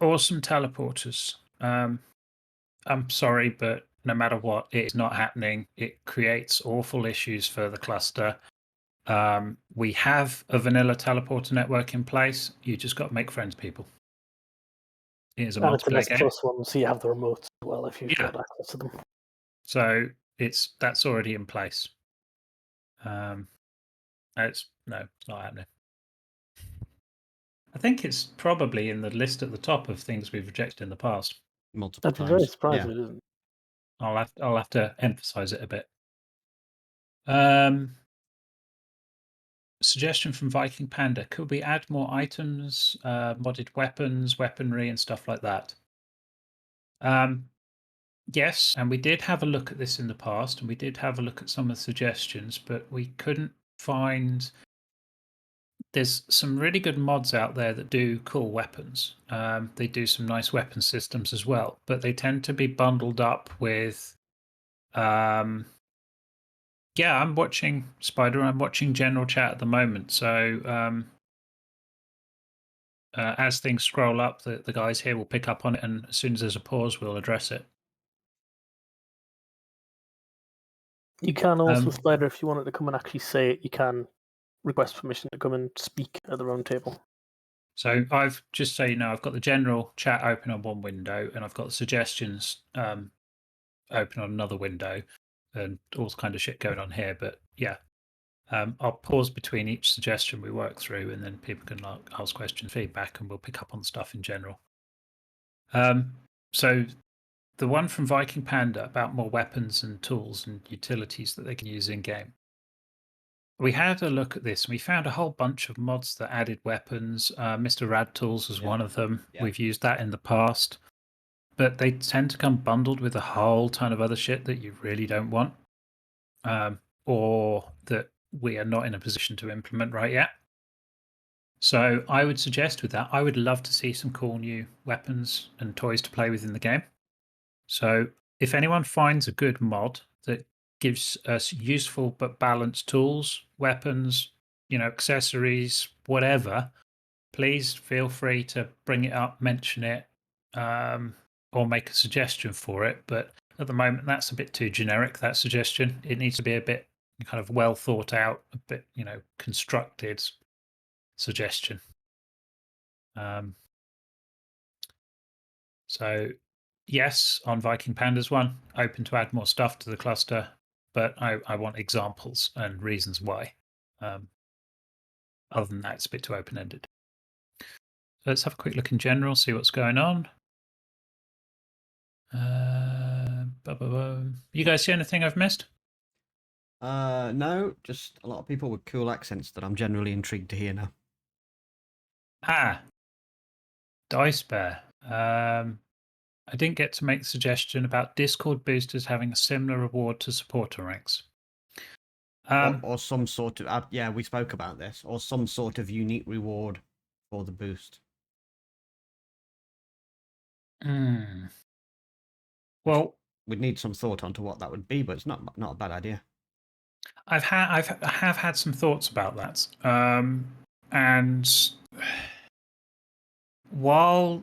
Awesome Teleporters. I'm sorry, but no matter what, it is not happening. It creates awful issues for the cluster. We have a vanilla teleporter network in place. You just got to make friends, people. It is a multiplayer game. Plus one, so you have the remotes as well if you've got access to them. So that's already in place. It's not happening. I think it's probably in the list at the top of things we've rejected in the past. Multiple I'd be times. very surprised if it isn't. I'll have to emphasize it a bit. Suggestion from Viking Panda: could we add more items, modded weapons, weaponry, and stuff like that? Yes, and we did have a look at this in the past, and we did have a look at some of the suggestions, but we couldn't find. There's some really good mods out there that do cool weapons. They do some nice weapon systems as well, but they tend to be bundled up with. I'm watching Spider. I'm watching general chat at the moment. So as things scroll up, the guys here will pick up on it, and as soon as there's a pause, we'll address it. You can also, Spider, if you wanted to come and actually say it, you can request permission to come and speak at the round table. So I've just so you know, I've got the general chat open on one window, and I've got the suggestions open on another window, and all kind of shit going on here. But yeah, I'll pause between each suggestion we work through, and then people can ask questions, feedback, and we'll pick up on stuff in general. So the one from Viking Panda about more weapons and tools and utilities that they can use in game. We had a look at this and we found a whole bunch of mods that added weapons. Mr. Rad Tools was one of them. Yeah. We've used that in the past, but they tend to come bundled with a whole ton of other shit that you really don't want, or that we are not in a position to implement right yet. So I would suggest with that, I would love to see some cool new weapons and toys to play with in the game. So if anyone finds a good mod that gives us useful but balanced tools, weapons, accessories, whatever, please feel free to bring it up, mention it, or make a suggestion for it. But at the moment, that's a bit too generic, that suggestion. It needs to be a bit kind of well thought out, a bit, constructed suggestion. So yes, on Viking Pandas one, open to add more stuff to the cluster, but I want examples and reasons why. Other than that, it's a bit too open-ended. Let's have a quick look in general, see what's going on. You guys see anything I've missed? No, just a lot of people with cool accents that I'm generally intrigued to hear now. Dice Bear. I didn't get to make the suggestion about Discord boosters having a similar reward to supporter ranks. Or some sort of, yeah, we spoke about this, or some sort of unique reward for the boost. Well, we'd need some thought onto what that would be, but it's not a bad idea. I have had some thoughts about that, and while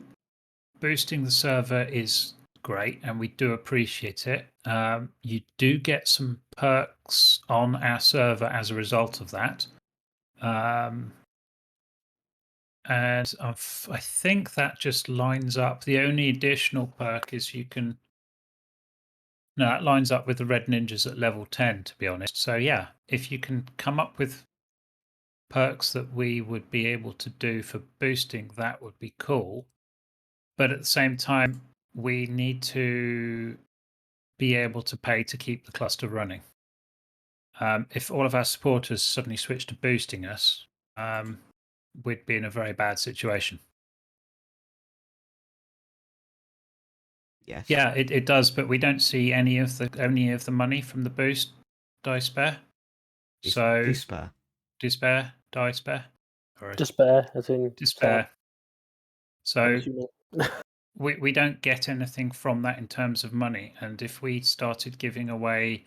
boosting the server is great and we do appreciate it, you do get some perks on our server as a result of that, and I think that just lines up. The only additional perk is no, that lines up with the Red Ninjas at level 10, to be honest. So yeah, if you can come up with perks that we would be able to do for boosting, that would be cool. But at the same time, we need to be able to pay to keep the cluster running. If all of our supporters suddenly switch to boosting us, we'd be in a very bad situation. Yes. Yeah, it does, but we don't see any of the money from the boost, Dice Bear. So Despair. Dice Bear. Despair, as in Despair. So sad. we don't get anything from that in terms of money, and if we started giving away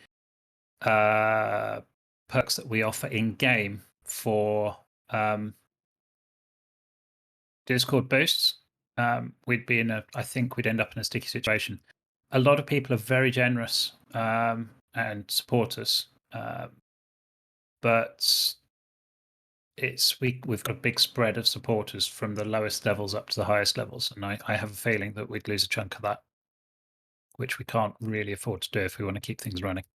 perks that we offer in game for Discord boosts, we'd be I think we'd end up in a sticky situation. A lot of people are very generous and support us, but we've got a big spread of supporters from the lowest levels up to the highest levels, and I have a feeling that we'd lose a chunk of that, which we can't really afford to do if we want to keep things running.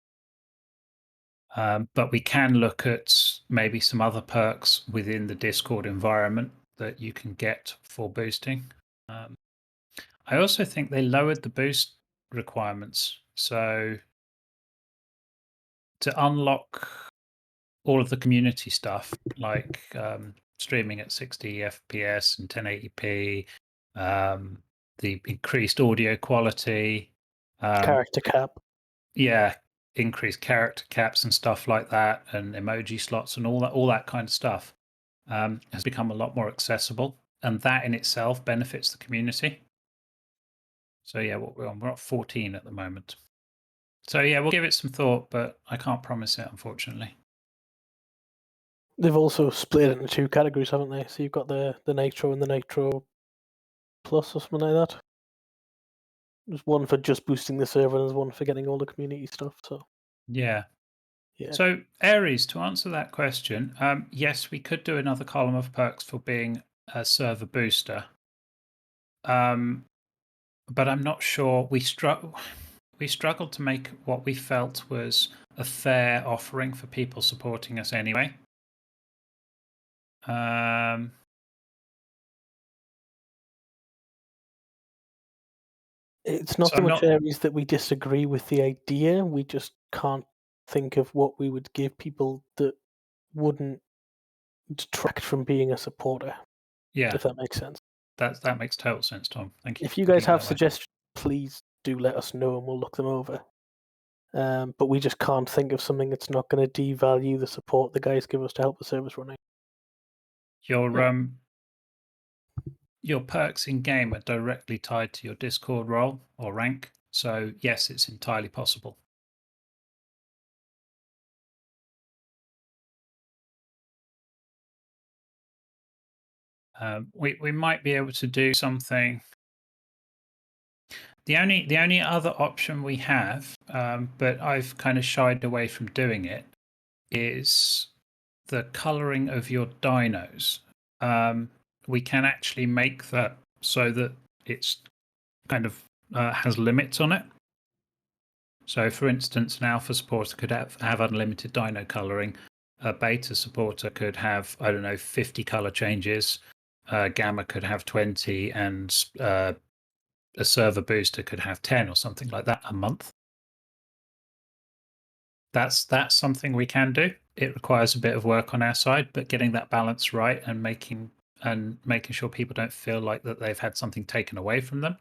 But we can look at maybe some other perks within the Discord environment that you can get for boosting. I also think they lowered the boost requirements. So to unlock all of the community stuff, like streaming at 60 FPS and 1080p, the increased audio quality, Character cap. Yeah, increased character caps and stuff like that, and emoji slots and all that kind of stuff has become a lot more accessible, and that in itself benefits the community. So yeah, what we're on, we're at 14 at the moment. So yeah, we'll give it some thought, but I can't promise it, unfortunately. They've also split it into two categories, haven't they? So you've got the Nitro and the Nitro Plus or something like that. There's one for just boosting the server, and there's one for getting all the community stuff. So yeah. Yeah. So Aries, to answer that question, yes, we could do another column of perks for being a server booster. But I'm not sure. We struggled to make what we felt was a fair offering for people supporting us anyway. It's not So so I'm much not- areas that we disagree with the idea. We just can't think of what we would give people that wouldn't detract from being a supporter. Yeah, If that makes sense. that makes total sense, Tom. Thank you. If you for guys putting it have that way. suggestions, please do let us know and we'll look them over. But we just can't think of something that's not going to devalue the support the guys give us to help the service running. Your perks in game are directly tied to your Discord role or rank, so yes, it's entirely possible. We might be able to do something. The only other option we have, but I've kind of shied away from doing it, is the coloring of your dinos. We can actually make that so that it's kind of has limits on it. So, for instance, an alpha supporter could have unlimited dino coloring. A beta supporter could have, I don't know, 50 color changes. Gamma could have 20, and a server booster could have 10 or something like that a month. That's something we can do. It requires a bit of work on our side, but getting that balance right and making sure people don't feel like that they've had something taken away from them.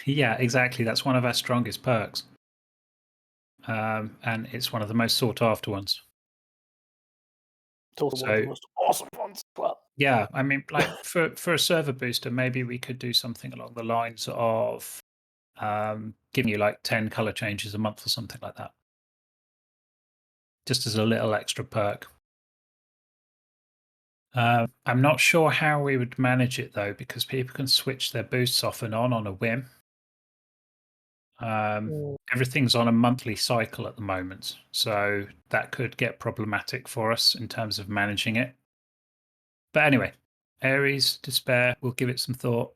Yeah, exactly. That's one of our strongest perks. And it's one of the most sought after ones. It's also one of the most awesome ones as well. Yeah, I mean, like for a server booster, maybe we could do something along the lines of giving you like 10 color changes a month or something like that, just as a little extra perk. I'm not sure how we would manage it though, because people can switch their boosts off and on a whim. Everything's on a monthly cycle at the moment, so that could get problematic for us in terms of managing it. But anyway, Aries, Despair, we'll give it some thought.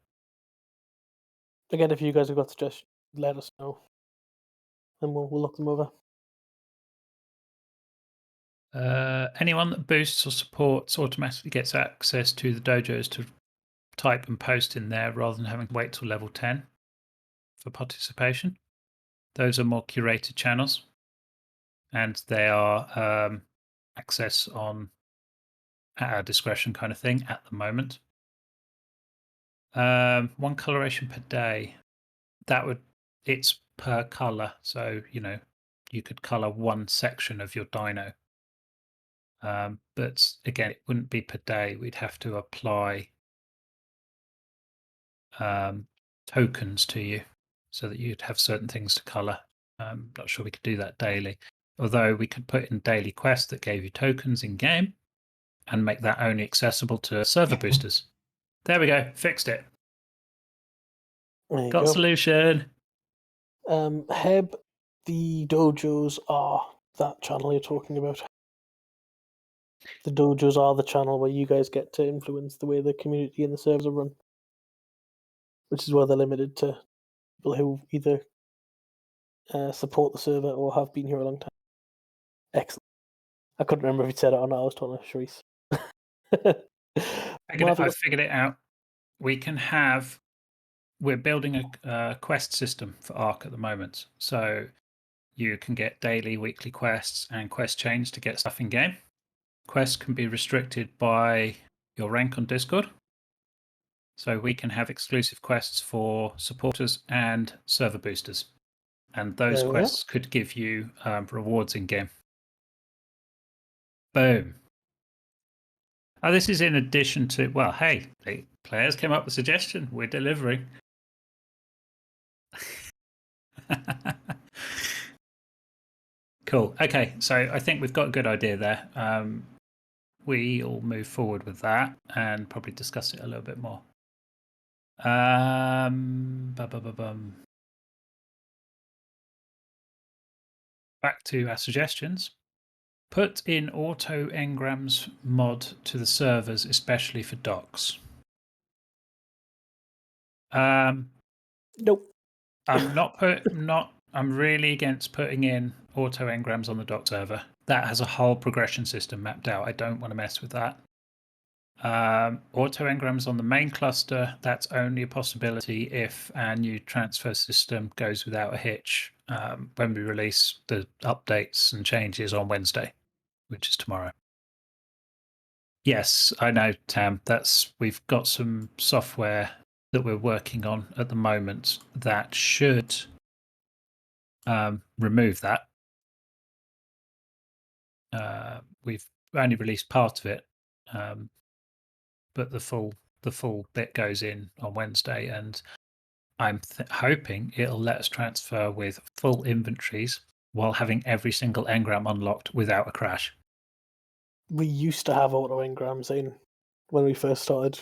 Again, if you guys have got suggestions, let us know, and we'll look them over. Anyone that boosts or supports automatically gets access to the dojos to type and post in there rather than having to wait till level 10 for participation. Those are more curated channels, and they are access on at our discretion kind of thing at the moment. One coloration per day. It's per color, so you could color one section of your dino. But again, it wouldn't be per day. We'd have to apply tokens to you so that you'd have certain things to color. I'm not sure we could do that daily, although we could put in daily quests that gave you tokens in game and make that only accessible to server boosters. There we go, fixed it. There you Got go. solution. Heb, the dojos are that channel you're talking about. The dojos are the channel where you guys get to influence the way the community and the servers are run, which is where they're limited to people who either support the server or have been here a long time. Excellent. I couldn't remember if he said it or not. I was talking to Sharice. I figured it out. We're building a quest system for Ark at the moment. So you can get daily, weekly quests and quest chains to get stuff in game. Quests can be restricted by your rank on Discord. So we can have exclusive quests for supporters and server boosters. And those quests could give you rewards in game. Boom. Oh, this is in addition to, well, hey, the players came up with a suggestion. We're delivering. Cool. Okay, so I think we've got a good idea there. We'll move forward with that and probably discuss it a little bit more. Back to our suggestions. Put in auto engrams mod to the servers, especially for docs. Nope. I'm really against putting in auto engrams on the doc server. That has a whole progression system mapped out. I don't want to mess with that. Auto engrams on the main cluster, that's only a possibility if our new transfer system goes without a hitch when we release the updates and changes on Wednesday, which is tomorrow. Yes, I know, Tam. We've got some software that we're working on at the moment that should remove that. We've only released part of it, but the full bit goes in on Wednesday, and I'm hoping it'll let us transfer with full inventories while having every single engram unlocked without a crash. We used to have auto engrams in when we first started,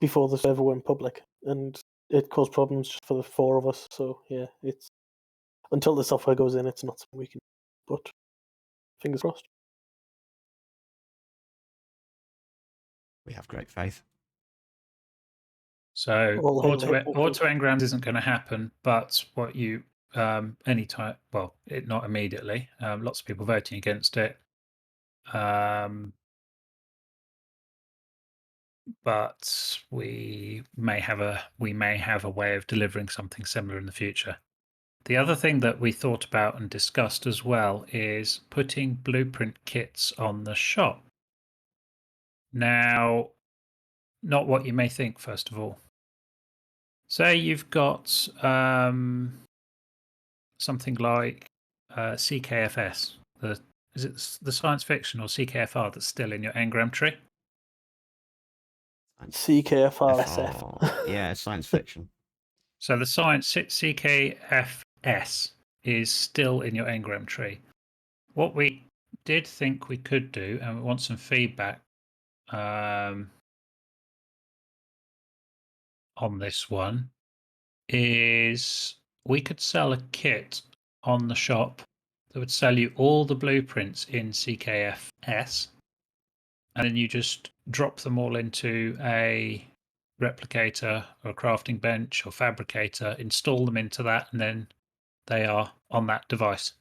before the server went public, and it caused problems just for the 4 of us. So yeah, it's until the software goes in, it's not something we can. But fingers crossed. We have great faith. So All hail auto Hitler. engrams isn't going to happen, but what you anytime, well, not immediately. Lots of people voting against it. But we may have a way of delivering something similar in the future. The other thing that we thought about and discussed as well is putting blueprint kits on the shop. Now, not what you may think, first of all. Say you've got something like CKFS. Is it the science fiction or CKFR that's still in your engram tree? CKFR SF. Yeah, science fiction. So the science CKFS is still in your engram tree. What we did think we could do, and we want some feedback on this one, is we could sell a kit on the shop that would sell you all the blueprints in CKFS, and then you just drop them all into a replicator or a crafting bench or fabricator, install them into that, and then they are on that device.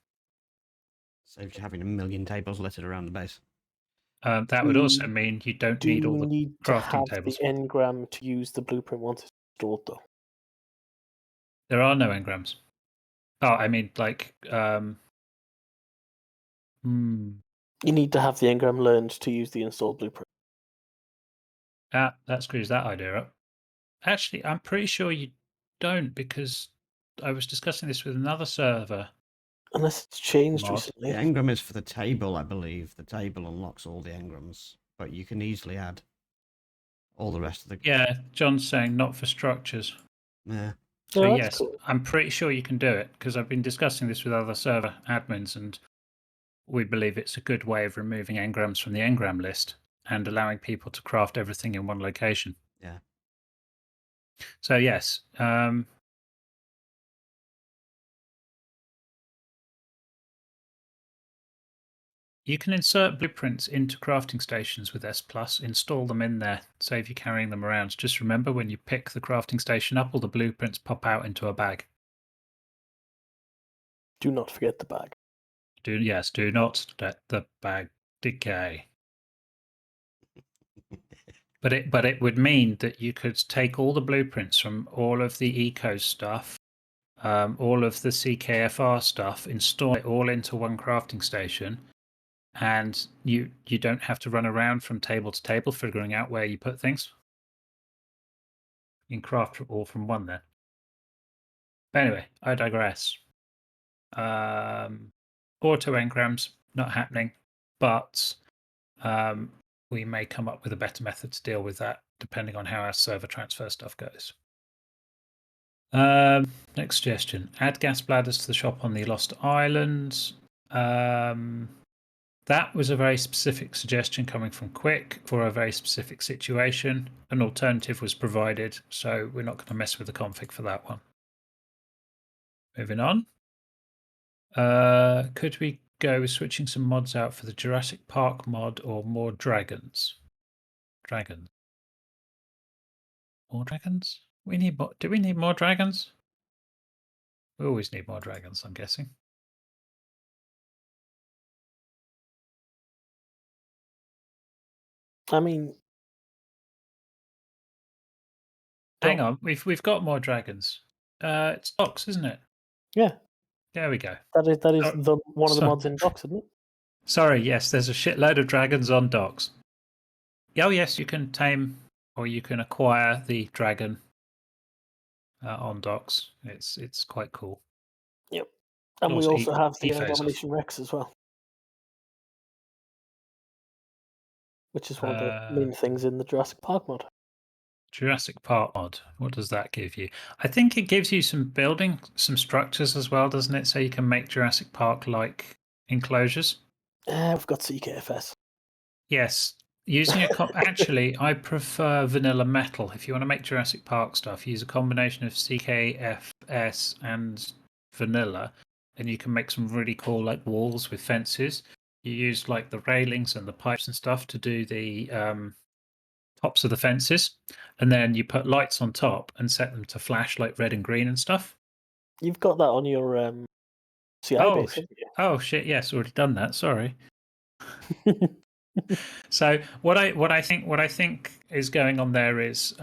Saves you having a million tables littered around the base. That would also mean you don't need all the need to crafting have tables. the engram to use the blueprint once it's installed, though. There are no engrams. Oh, I mean, like, You need to have the engram learned to use the installed blueprint. that screws that idea up. Actually, I'm pretty sure you don't, because I was discussing this with another server. Unless it's changed Mod. recently. The engram is for the table, I believe. The table unlocks all the engrams, but you can easily add all the rest of the. Yeah, John's saying not for structures. Yeah. So Oh, yes, cool. I'm pretty sure you can do it, because I've been discussing this with other server admins, and we believe it's a good way of removing engrams from the engram list and allowing people to craft everything in one location. Yeah. So yes, you can insert blueprints into crafting stations with S+, install them in there, save you carrying them around. Just remember, when you pick the crafting station up, all the blueprints pop out into a bag. Do not forget the bag. Do not let the bag decay. But it would mean that you could take all the blueprints from all of the eco stuff, all of the CKFR stuff, install it all into one crafting station, and you don't have to run around from table to table figuring out where you put things. You can craft all from one then. But anyway, I digress. Auto engrams, not happening, but we may come up with a better method to deal with that, depending on how our server transfer stuff goes. Next suggestion, add gas bladders to the shop on the Lost Island. That was a very specific suggestion coming from Quick for a very specific situation. An alternative was provided, so we're not going to mess with the config for that one. Moving on. Could we go with switching some mods out for the Jurassic Park mod or more dragons? Dragons. More dragons? We need more. Do we need more dragons? We always need more dragons, I'm guessing. I mean, Hang on, we've got more dragons. It's docks, isn't it? yeah, There we go. that is Oh, one of the so- mods in Docs, isn't it? Sorry, yes, there's a shitload of dragons on docks. Oh yes, you can tame or you can acquire the dragon on docks. It's quite cool. Yep. And we Also also have the e-phase off. Abomination Rex as well, which is one of the main things in the Jurassic Park mod. Jurassic Park mod. What does that give you? I think it gives you some building, some structures as well, doesn't it? So you can make Jurassic Park like enclosures. We've got CKFS. Yes. Using actually, I prefer vanilla metal. If you want to make Jurassic Park stuff, use a combination of CKFS and vanilla, and you can make some really cool like walls with fences. You use like the railings and the pipes and stuff to do the tops of the fences, and then you put lights on top and set them to flash like red and green and stuff. You've got that on your CI base, haven't you? Oh shit! Yes, already done that. Sorry. So what I think is going on there is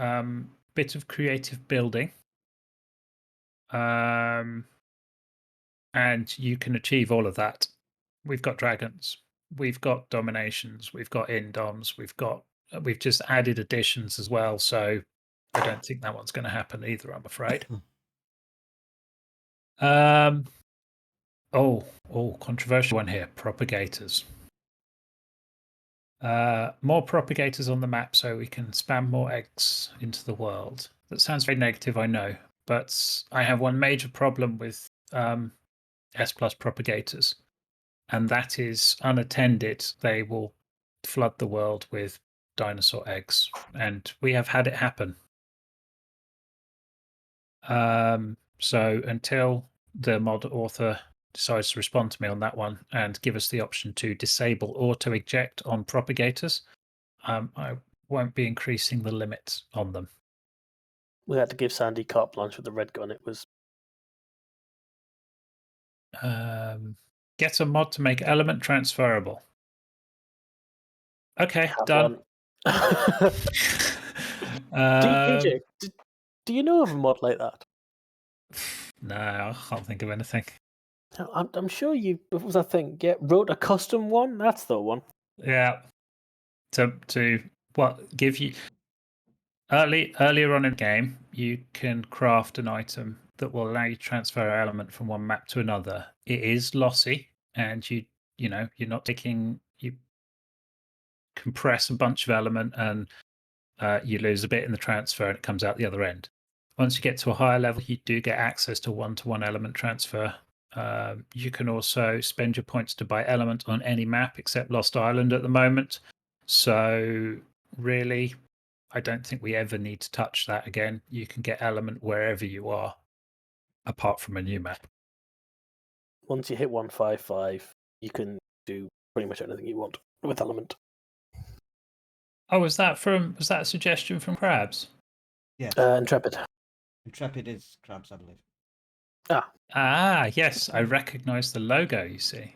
bit of creative building, and you can achieve all of that. We've got dragons, we've got dominations, we've got indoms, we've just added additions as well. So I don't think that one's going to happen either, I'm afraid. Controversial one here. Propagators. More propagators on the map so we can spam more eggs into the world. That sounds very negative, I know, but I have one major problem with S plus propagators, and that is unattended. They will flood the world with dinosaur eggs, and we have had it happen. So until the mod author decides to respond to me on that one and give us the option to disable auto eject on propagators, I won't be increasing the limit on them. We had to give Sandy carte blanche with the red gun. It was get a mod to make element transferable. Okay, done. DJ, do you know of a mod like that? No, I can't think of anything. I'm sure you. What was that thing? Wrote a custom one. That's the one. Yeah. To what give you earlier on in the game, you can craft an item that will allow you to transfer an element from one map to another. It is lossy, and you're not taking you compress a bunch of element and you lose a bit in the transfer and it comes out the other end. Once you get to a higher level, you do get access to one-to-one element transfer. You can also spend your points to buy element on any map except Lost Island at the moment. So really, I don't think we ever need to touch that again. You can get element wherever you are, apart from a new map. Once you hit 155, you can do pretty much anything you want with element. Oh, was that a suggestion from Krabs? Yeah. Intrepid. Intrepid is Crabs, I believe. Yes, I recognise the logo. You see,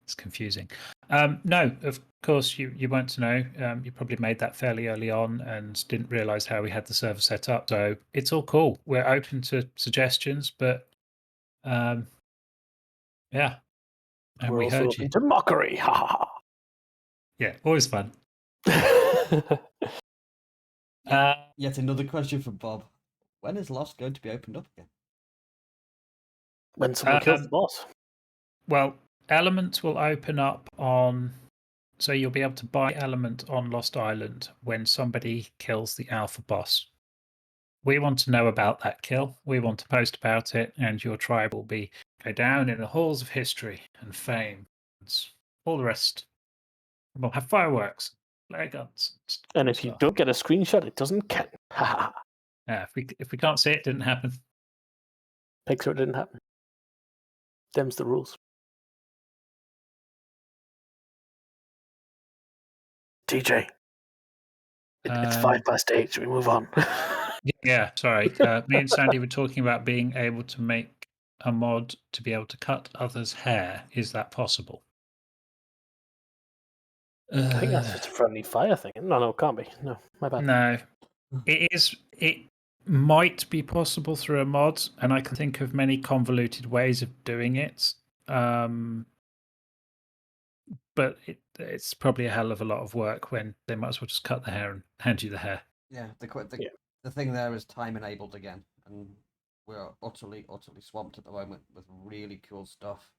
it's confusing. No, of course you won't to know. You probably made that fairly early on and didn't realise how we had the server set up. So it's all cool. We're open to suggestions, but yeah, and We're we also heard open you. to mockery. Ha ha Yeah, always fun. ha. Yet another question from Bob. When is Lost going to be opened up again? When someone kills the boss. Well, Element will open up on. So you'll be able to buy Element on Lost Island when somebody kills the alpha boss. We want to know about that kill. We want to post about it, and your tribe will go down in the halls of history and fame and all the rest. We'll have fireworks, flare guns, And cool if you stuff. don't get a screenshot, it doesn't count. Ha ha. Yeah, if we can't see it, didn't happen. Pixar didn't happen. Them's the rules. TJ, it's Um, 8:05. Should we move on? Yeah, sorry. Me and Sandy were talking about being able to make a mod to be able to cut others' hair. Is that possible? I think that's just a friendly fire thing. No, it can't be. No, my bad. No, it is. It might be possible through a mod, and I can think of many convoluted ways of doing it. But it's probably a hell of a lot of work when they might as well just cut the hair and hand you the hair. Yeah, Yeah. the thing there is time enabled again, and we're utterly swamped at the moment with really cool stuff.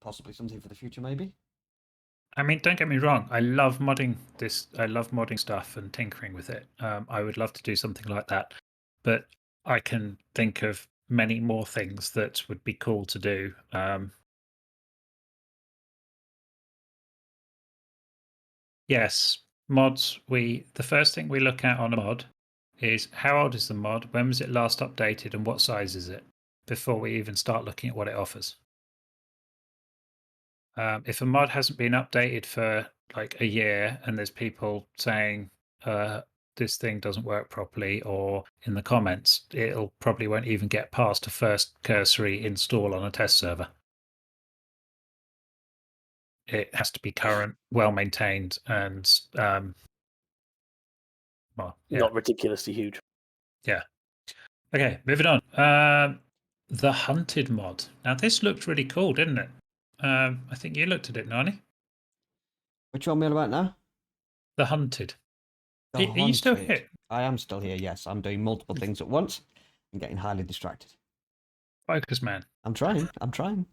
Possibly something for the future, maybe. I mean, don't get me wrong. I love modding this. I love modding stuff and tinkering with it. I would love to do something like that, but I can think of many more things that would be cool to do. Yes, mods. The first thing we look at on a mod is how old is the mod, when was it last updated, and what size is it, before we even start looking at what it offers. If a mod hasn't been updated for like a year and there's people saying this thing doesn't work properly, or in the comments, it'll probably won't even get past a first cursory install on a test server. It has to be current, well maintained, and well, yeah. Not ridiculously huge. Yeah. Okay, moving on. The Hunted mod. Now, this looked really cool, didn't it? I think you looked at it, Nani. Which one we're about now? The Hunted. The Are you still Haunted. here? I am still here, yes. I'm doing multiple things at once and getting highly distracted. Focus, man. I'm trying. I'm trying.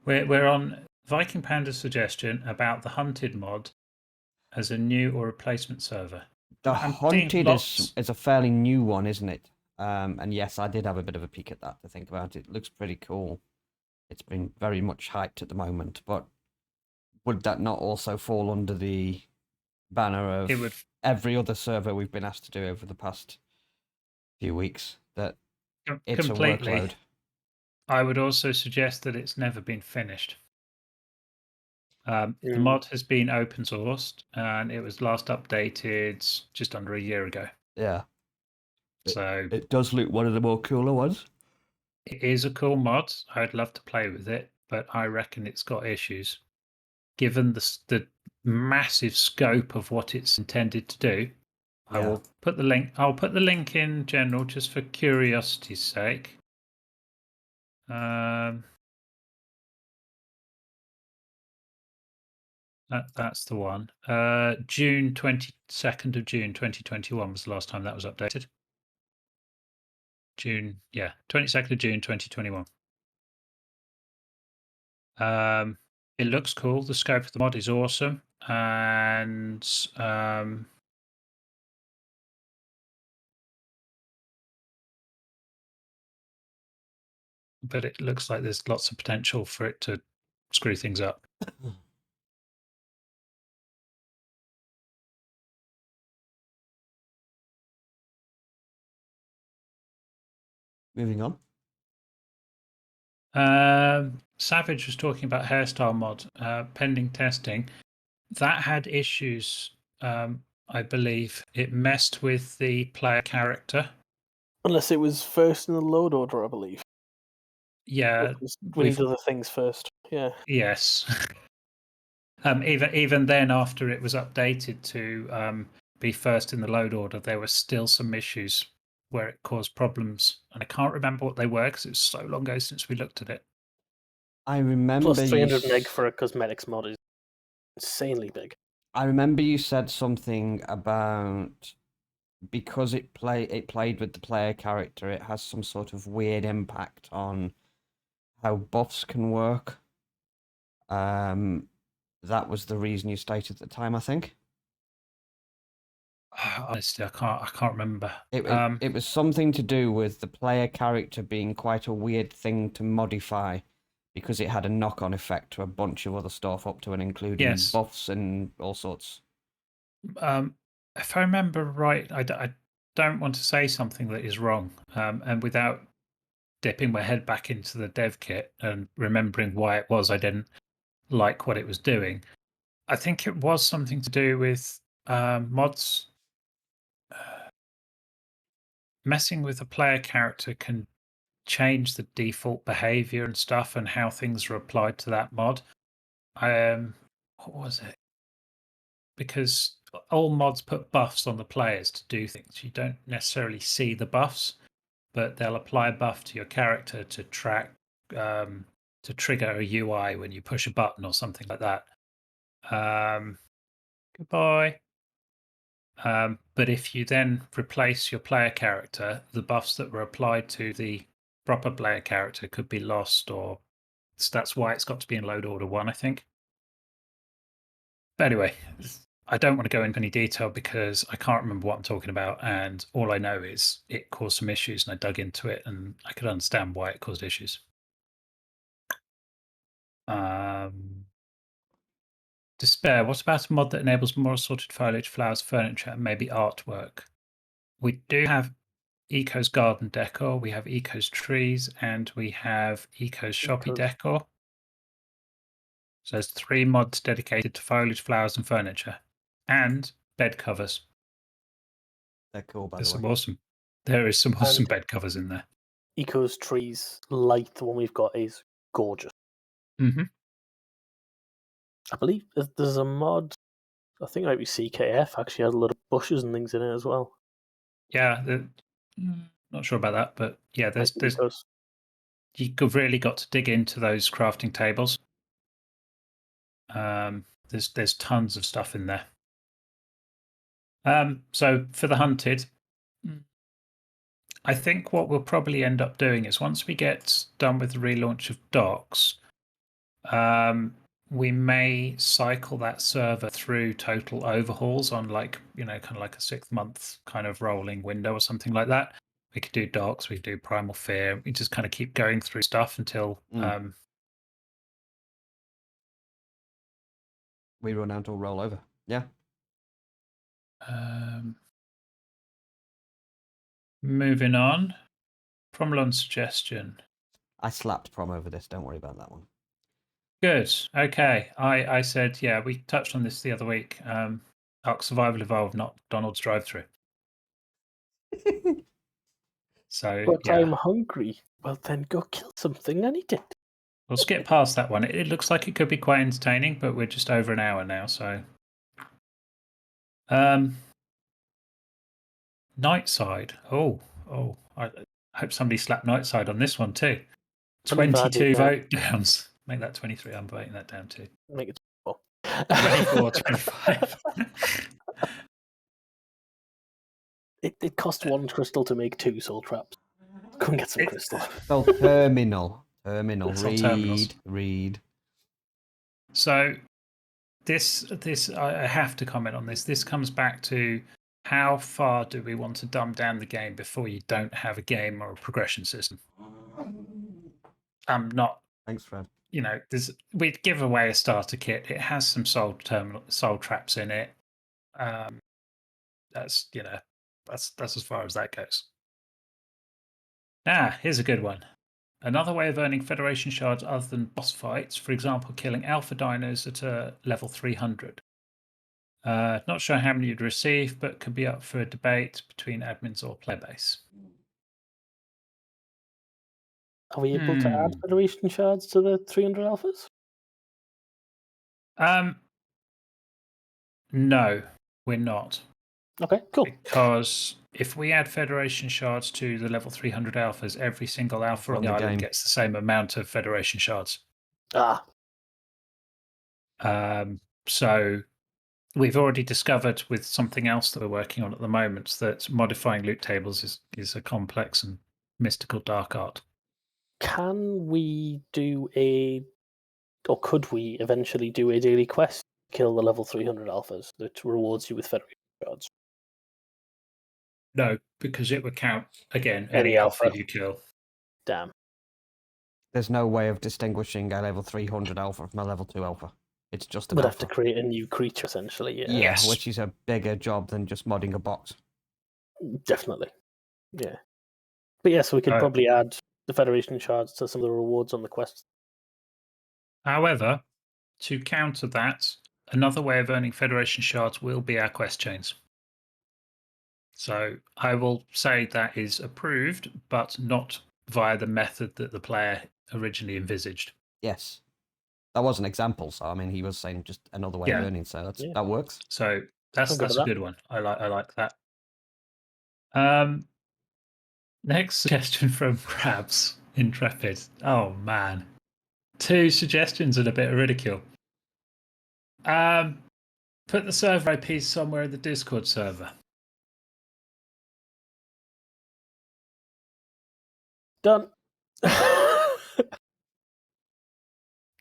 We're on Viking Panda's suggestion about the Hunted mod as a new or replacement server. The I'm Haunted lots. is a fairly new one, isn't it? And yes, I did have a bit of a peek at that to think about it. It looks pretty cool. It's been very much hyped at the moment, but would that not also fall under the banner of It would every other server we've been asked to do over the past few weeks? That it's completely. a workload. I would also suggest that it's never been finished. The mod has been open sourced and it was last updated just under a year ago. Yeah. So it does look one of the more cooler ones. It is a cool mod. I'd love to play with it, but I reckon it's got issues. Given the massive scope of what it's intended to do, I will put the link. I'll put the link in general just for curiosity's sake. That's the one. June 22nd of June 2021 was the last time that was updated. June, yeah, 22nd of June 2021. It looks cool. The scope of the mod is awesome, and but it looks like there's lots of potential for it to screw things up. Moving on. Savage was talking about Hairstyle Mod pending testing. That had issues, I believe. It messed with the player character. Unless it was first in the load order, I believe. Yeah. We need other things first. Yeah. Yes. Even then, after it was updated to be first in the load order, there were still some issues where it caused problems, and I can't remember what they were because it was so long ago since we looked at it. I remember plus 300 meg for a cosmetics mod is insanely big. I remember you said something about because it played with the player character, it has some sort of weird impact on how buffs can work. That was the reason you stated at the time, I think. Honestly, I can't remember. It was something to do with the player character being quite a weird thing to modify because it had a knock-on effect to a bunch of other stuff, up to and including buffs and all sorts. If I remember right, I don't want to say something that is wrong, and without dipping my head back into the dev kit and remembering why it was I didn't like what it was doing. I think it was something to do with mods. Messing with a player character can change the default behavior and stuff and how things are applied to that mod. What was it? Because all mods put buffs on the players to do things. You don't necessarily see the buffs, but they'll apply a buff to your character to track, to trigger a UI when you push a button or something like that. Goodbye. But if you then replace your player character, the buffs that were applied to the proper player character could be lost, or that's why it's got to be in load order 1, I think. But anyway, I don't want to go into any detail because I can't remember what I'm talking about, and all I know is it caused some issues, and I dug into it, and I could understand why it caused issues. Despair. What about a mod that enables more assorted foliage, flowers, furniture, and maybe artwork? We do have Eco's garden decor, we have Eco's trees, and we have Eco's shoppy decor. So there's 3 mods dedicated to foliage, flowers, and furniture, and bed covers. They're cool, by There's the way. some awesome. There is some awesome bed covers in there. Eco's trees light, the one we've got, is gorgeous. Mm-hmm. I believe there's a mod. I think it might be CKF. Actually, has a lot of bushes and things in it as well. Yeah, not sure about that, but yeah, there's you've really got to dig into those crafting tables. There's tons of stuff in there. So for the hunted, I think what we'll probably end up doing is once we get done with the relaunch of Docs, we may cycle that server through total overhauls on kind of like a 6-month kind of rolling window or something like that. We could do Docs, we could do Primal Fear. We just kind of keep going through stuff until we run out or roll over. Yeah. Moving on. Promlon's suggestion. I slapped Prom over this. Don't worry about that one. Good. Okay. I said, yeah, we touched on this the other week. Ark Survival Evolved, not Donald's drive-through. So, but yeah. I'm hungry. Well, then go kill something, and eat it. We'll skip past that one. It looks like it could be quite entertaining, but we're just over an hour now, so. Nightside. Oh. I hope somebody slapped Nightside on this one too. 22 vote downs. Make that 23. I'm voting that down too. Make it 24, 25. It costs 1 crystal to make 2 soul traps. Go and get some crystal. Well, terminal. Read. So this I have to comment on this. This comes back to how far do we want to dumb down the game before you don't have a game or a progression system? I'm not. Thanks, Fred. We'd give away a starter kit. It has some soul traps in it. That's as far as that goes. Here's a good one. Another way of earning Federation shards other than boss fights, for example, killing alpha dinos at a level 300. Not sure how many you'd receive, but could be up for a debate between admins or player base. Are we able to add Federation shards to the 300 alphas? No, we're not. Okay, cool. Because if we add Federation shards to the level 300 alphas, every single alpha on the island gets the same amount of Federation shards. So we've already discovered with something else that we're working on at the moment that modifying loot tables is a complex and mystical dark art. Can we do or could we eventually do a daily quest to kill the level 300 alphas that rewards you with Federation shards? No, because it would count, again, any alpha you kill. Damn. There's no way of distinguishing a level 300 alpha from a level 2 alpha. It's just an We'd alpha. have to create a new creature, essentially. Yeah. Yes. Which is a bigger job than just modding a box. Definitely. Yeah. But yes, we could probably add the Federation shards to some of the rewards on the quests. However, to counter that, another way of earning Federation shards will be our quest chains. So I will say that is approved, but not via the method that the player originally envisaged. Yes. That was an example. So, I mean, he was saying just another way of earning. So that works. So that's I'm good a with that. good one. I like that. Next suggestion from Crabs Intrepid. Oh man, 2 suggestions and a bit of ridicule. Put the server IP somewhere in the Discord server. Done.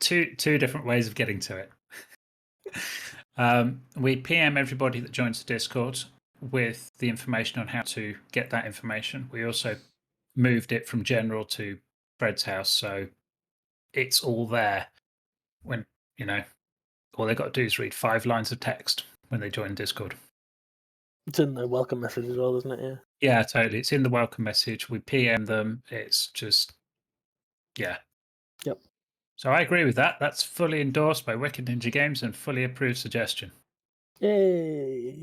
Two different ways of getting to it. We PM everybody that joins the Discord with the information on how to get that information. We also moved it from general to Fred's house, so it's all there. When all they got to do is read 5 lines of text when they join Discord. It's in the welcome message as well, isn't it? Yeah. Yeah, totally. It's in the welcome message. We PM them. It's just, yeah. Yep. So I agree with that. That's fully endorsed by WickedNinjaGames and fully approved suggestion. Yay.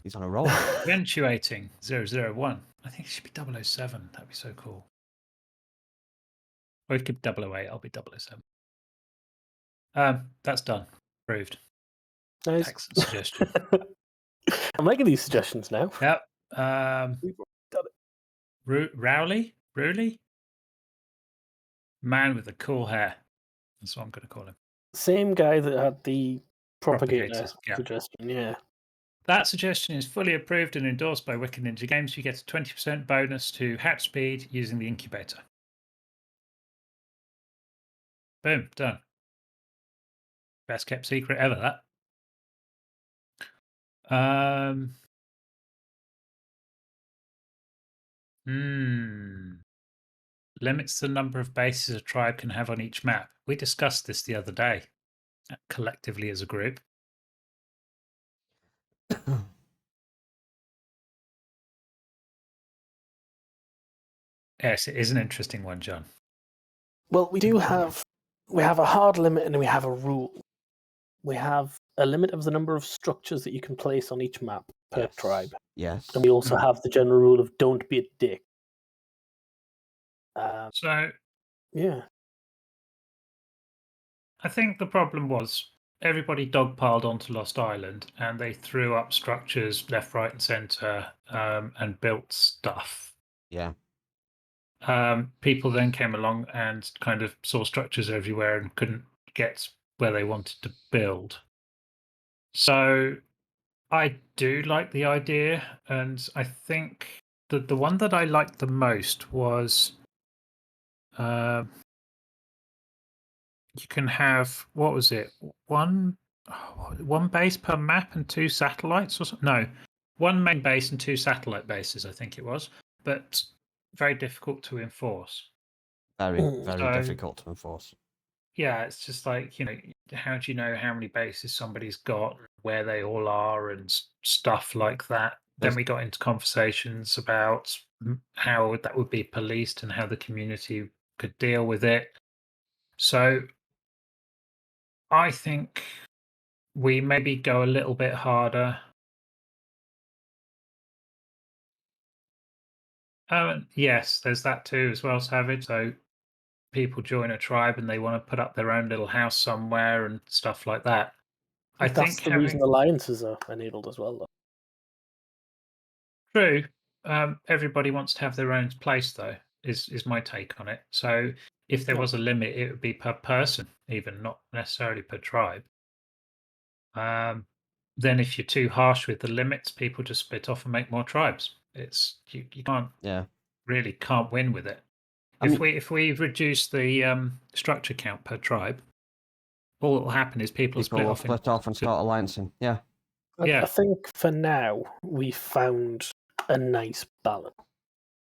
He's on a roll. Eventuating 001. I think it should be 007. That'd be so cool. Or it could be 008. I'll be 007. That's done. Approved. Nice. Excellent suggestion. I'm liking these suggestions now. Yep. We've done it. Rowley? Man with the cool hair. That's what I'm going to call him. Same guy that had the propagator Propagators, yeah. suggestion, yeah. That suggestion is fully approved and endorsed by WickedNinjaGames. You get a 20% bonus to hatch speed using the incubator. Boom, done. Best kept secret ever, that. Limits the number of bases a tribe can have on each map. We discussed this the other day, collectively as a group. Yes, it is an interesting one, John. Well, we have a hard limit and we have a rule. We have a limit of the number of structures that you can place on each map per tribe. Yes. And we also have the general rule of don't be a dick. So, yeah. I think the problem was everybody dogpiled onto Lost Island and they threw up structures left, right, and center and built stuff. Yeah. People then came along and kind of saw structures everywhere and couldn't get where they wanted to build. So I do like the idea, and I think that the one that I liked the most was you can have, what was it, one base per map and 2 satellites or something? No, 1 main base and 2 satellite bases, I think it was, but very difficult to enforce. Very difficult to enforce. Yeah, it's just like, how do you know how many bases somebody's got, where they all are, and stuff like that. Then we got into conversations about how that would be policed and how the community could deal with it. So I think we maybe go a little bit harder. Yes, there's that too as well, Savage. So people join a tribe and they want to put up their own little house somewhere and stuff like that. I That's think the reason alliances are enabled as well, though. True. Everybody wants to have their own place, though, is my take on it. So if there was a limit, it would be per person, even not necessarily per tribe. Then if you're too harsh with the limits, people just split off and make more tribes. It's you can't really can't win with it. If we reduce the structure count per tribe, all that will happen is people will split off and start alliancing. Yeah. I think for now we've found a nice balance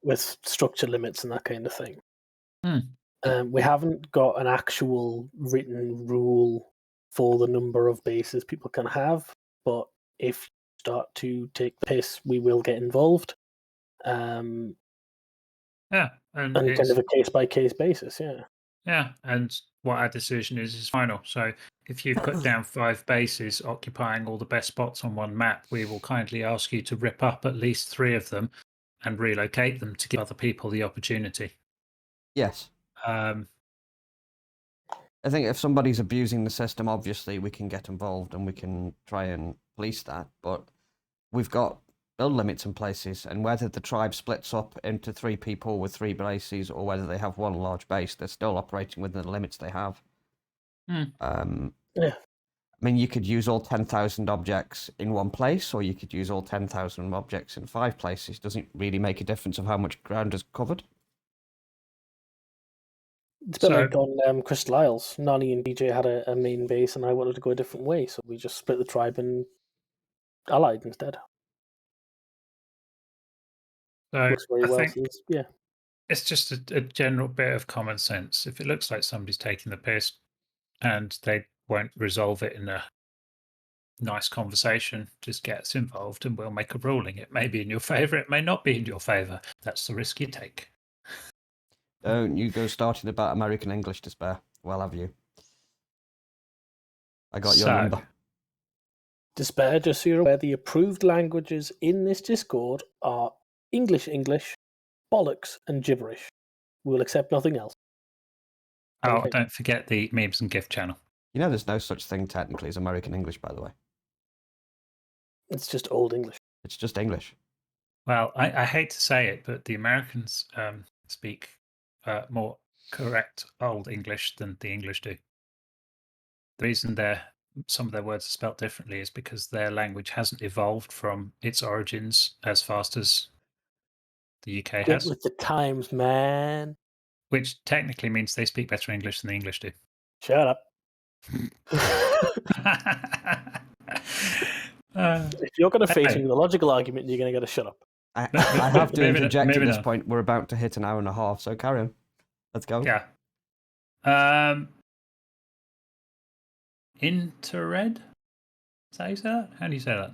with structure limits and that kind of thing. We haven't got an actual written rule for the number of bases people can have, but if you start to take the piss, we will get involved. And kind of a case by case basis. Yeah. Yeah, and what our decision is final. So if you put down 5 bases occupying all the best spots on one map, we will kindly ask you to rip up at least 3 of them and relocate them to give other people the opportunity. Yes. Um, I think if somebody's abusing the system, obviously we can get involved and we can try and police that. But we've got build limits in places, and whether the tribe splits up into 3 people with 3 bases or whether they have one large base, they're still operating within the limits they have. Yeah. I mean, you could use all 10,000 objects in one place, or you could use all 10,000 objects in 5 places. It doesn't really make a difference of how much ground is covered. It's a bit So- like on Crystal Isles. Nani and DJ had a main base, and I wanted to go a different way, so we just split the tribe and allied instead. so Works very I well. think Since, yeah, it's just a general bit of common sense. If it looks like somebody's taking the piss and they won't resolve it in a nice conversation, just get us involved and we'll make a ruling. It may be in your favour, it may not be in your favour. That's the risk you take. Don't you go starting about American English despair. Well, have you? I got your number. Despair, just so you're aware, the approved languages in this Discord are English, bollocks, and gibberish. We will accept nothing else. Oh, Okay. don't forget the memes and gift channel. You know there's no such thing technically as American English, by the way. It's just Old English. It's just English. Well, I hate to say it, but the Americans speak more correct Old English than the English do. The reason some of their words are spelt differently is because their language hasn't evolved from its origins as fast as the UK Get has, with the times, man. which technically means they speak better English than the English do. Shut up. If you're going to face me with a logical argument, you're going to get a shut up. I have to maybe interject maybe at this not. point. We're about to hit an hour and a half, so carry on. Let's go. Yeah. Interred? Is that how you say that? How do you say that?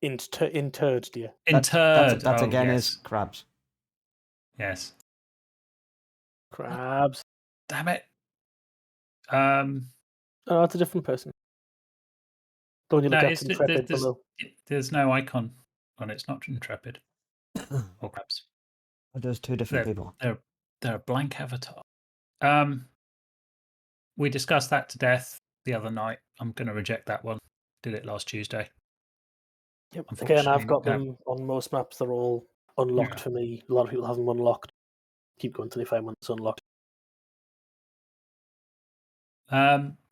Interred, dear. Interred. That Oh, again yes. is crabs. Yes. Crabs. Damn it. Oh, that's a different person. The one you look at Intrepid below. There's no icon on it. It's not Intrepid or Crabs. There's 2 different people. They're a blank avatar. We discussed that to death the other night. I'm going to reject that one. Did it last Tuesday. Yep. Again, I've got Unfortunately, them on most maps. They're all unlocked for me. A lot of people have them unlocked. Keep going till they find one that's unlocked.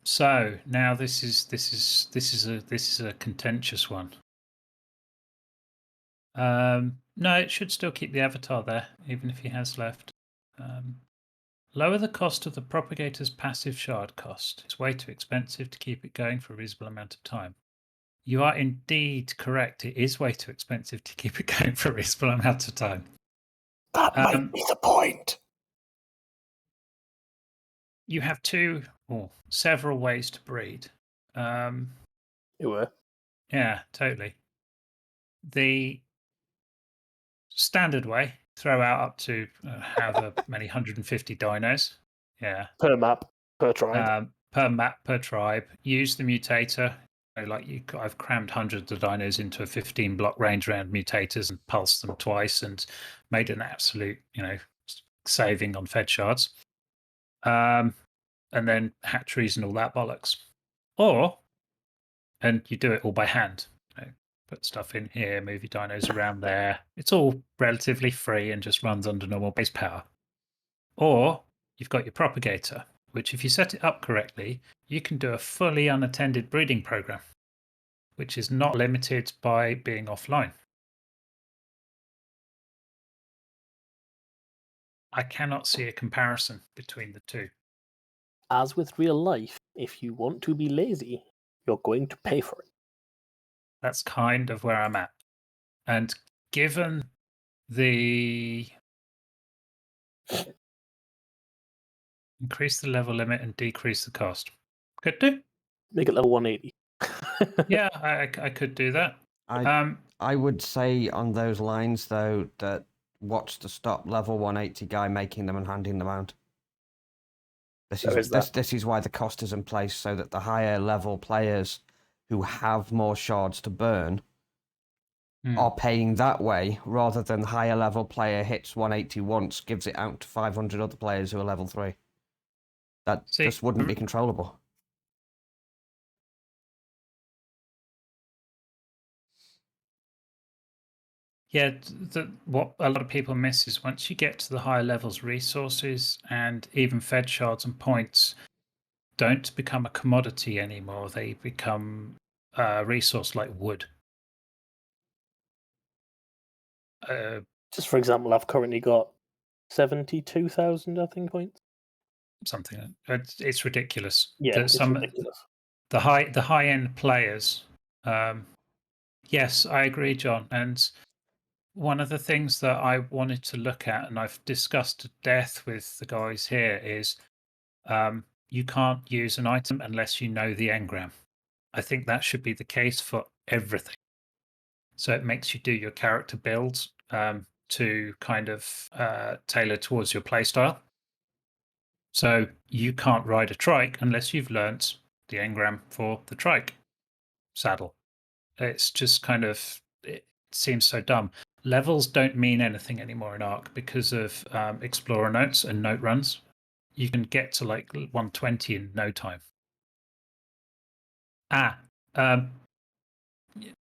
So now this is a contentious one. No, it should still keep the avatar there, even if he has left. Lower the cost of the propagator's passive shard cost. It's way too expensive to keep it going for a reasonable amount of time. You are indeed correct. It is way too expensive to keep it going for a reasonable amount of time. That might be the point. You have 2 or several ways to breed. You were. Yeah, totally. The standard way, throw out up to however many 150 dinos. Yeah. Per map, per tribe. Per map, per tribe. Use the mutator. I've crammed hundreds of dinos into a 15 block range around mutators and pulsed them twice and made an absolute, saving on fed shards. And then hatcheries and all that bollocks. And you do it all by hand. Put stuff in here, move your dinos around there. It's all relatively free and just runs under normal base power. Or you've got your propagator, which if you set it up correctly, you can do a fully unattended breeding program, which is not limited by being offline. I cannot see a comparison between the two. As with real life, if you want to be lazy, you're going to pay for it. That's kind of where I'm at. And given the increase the level limit and decrease the cost, could do. Make it level 180. Yeah, I could do that. I would say on those lines, though, that watch the stop level 180 guy making them and handing them out. This There is is that. this is why the cost is in place, so that the higher level players who have more shards to burn are paying that way, rather than the higher level player hits 180 once, gives it out to 500 other players who are level 3. That just wouldn't be controllable. Yeah, what a lot of people miss is once you get to the higher levels, resources and even fed shards and points don't become a commodity anymore. They become a resource like wood. Just for example, I've currently got 72,000, I think, points. Something it's ridiculous. Yeah, That it's ridiculous. the high end players. Yes, I agree, John. And one of the things that I wanted to look at, and I've discussed to death with the guys here, is you can't use an item unless you know the engram. I think that should be the case for everything. So it makes you do your character builds to kind of tailor towards your playstyle. So you can't ride a trike unless you've learnt the engram for the trike saddle. It's just kind of, it seems so dumb. Levels don't mean anything anymore in Arc because of Explorer notes and note runs. You can get to like 120 in no time.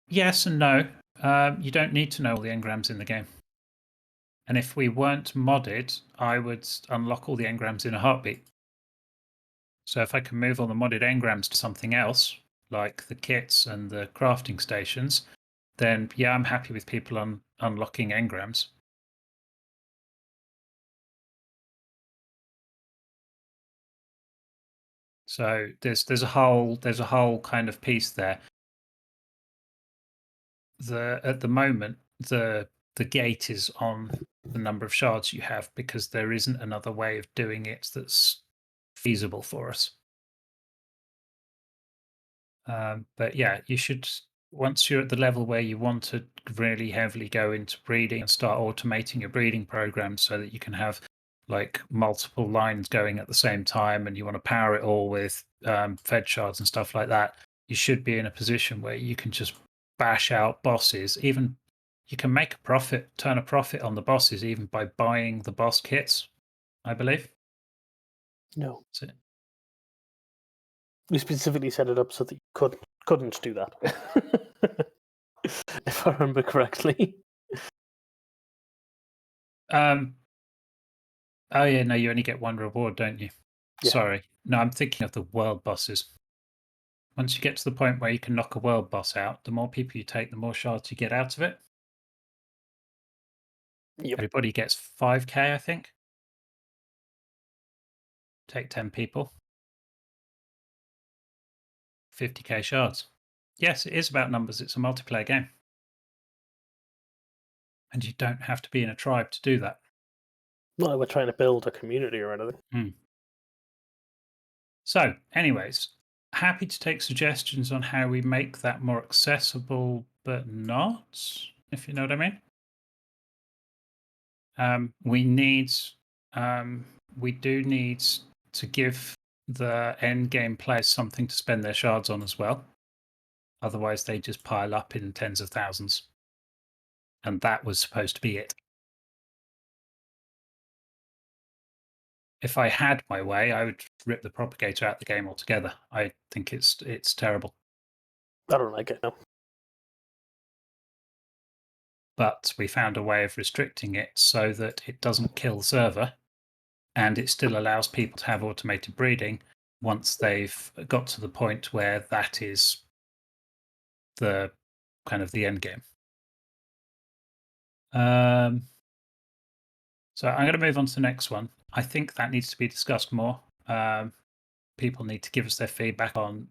Yes and no. You don't need to know all the engrams in the game. And if we weren't modded, I would unlock all the engrams in a heartbeat. So if I can move all the modded engrams to something else, like the kits and the crafting stations, then yeah, I'm happy with people unlocking engrams. So there's a whole kind of piece there. At the moment, the gate is on the number of shards you have because there isn't another way of doing it that's feasible for us. But yeah, you should, once you're at the level where you want to really heavily go into breeding and start automating your breeding program so that you can have like multiple lines going at the same time and you want to power it all with fed shards and stuff like that, you should be in a position where you can just bash out bosses. Even you can make a profit, turn a profit on the bosses even by buying the boss kits, I believe. No. So, We specifically set it up so that you couldn't do that. If I remember correctly. oh yeah, no, you only get one reward, don't you? Yeah. Sorry. No, I'm thinking of the world bosses. Once you get to the point where you can knock a world boss out, the more people you take, the more shards you get out of it. Yep. Everybody gets 5k, I think. Take 10 people. 50k shards. Yes, it is about numbers. It's a multiplayer game. And you don't have to be in a tribe to do that. Not like we're trying to build a community or anything. So, anyways, happy to take suggestions on how we make that more accessible, but not, if you know what I mean. We do need to give the end game players something to spend their shards on as well. Otherwise, they just pile up in tens of thousands. And that was supposed to be it. If I had my way, I would rip the propagator out the game altogether. I think it's terrible. I don't like it, no. But we found a way of restricting it so that it doesn't kill the server and it still allows people to have automated breeding once they've got to the point where that is the kind of the end game. So I'm going to move on to the next one. I think that needs to be discussed more. People need to give us their feedback on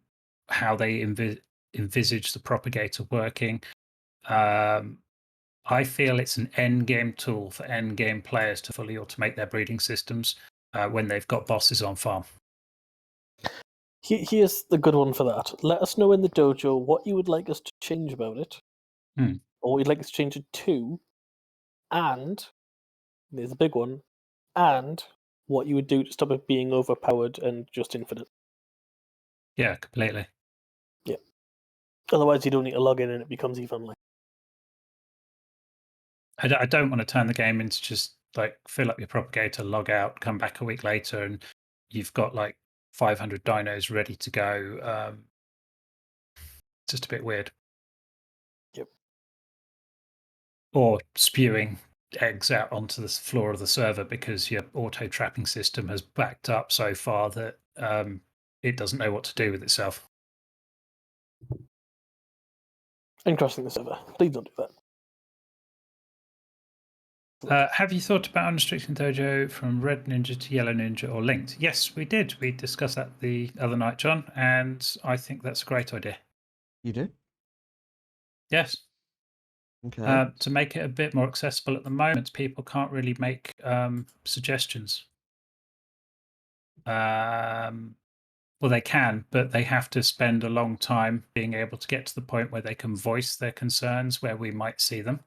how they envisage the propagator working. I feel it's an end game tool for end game players to fully automate their breeding systems when they've got bosses on farm. Here's the good one for that. Let us know in the dojo what you would like us to change about it. Or what you'd like us to change it to. And, there's a big one, and what you would do to stop it being overpowered and just infinite. Yeah, completely. Otherwise, you don't need to log in, and it becomes even like. I don't want to turn the game into just like fill up your propagator, log out, come back a week later, and you've got like 500 dinos ready to go. Just a bit weird. Yep. Or spewing eggs out onto the floor of the server because your auto trapping system has backed up so far that it doesn't know what to do with itself. And crashing the server. Please don't do that. Have you thought about unrestricting Dojo from Red Ninja to Yellow Ninja or linked? Yes, we did. We discussed that the other night, John, and I think that's a great idea. You do? Yes. Okay. To make it a bit more accessible at the moment, people can't really make suggestions. Well, they can, but they have to spend a long time being able to get to the point where they can voice their concerns where we might see them.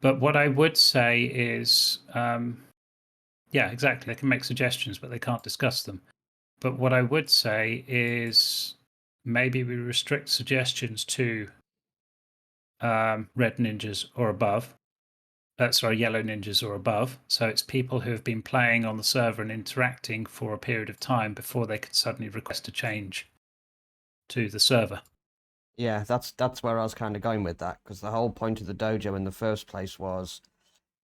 But what I would say is, yeah, exactly. They can make suggestions, but they can't discuss them. But what I would say is maybe we restrict suggestions to red ninjas or above. Sorry, yellow ninjas or above. So it's people who have been playing on the server and interacting for a period of time before they could suddenly request a change to the server. Yeah, that's where I was kind of going with that, because the whole point of the dojo in the first place was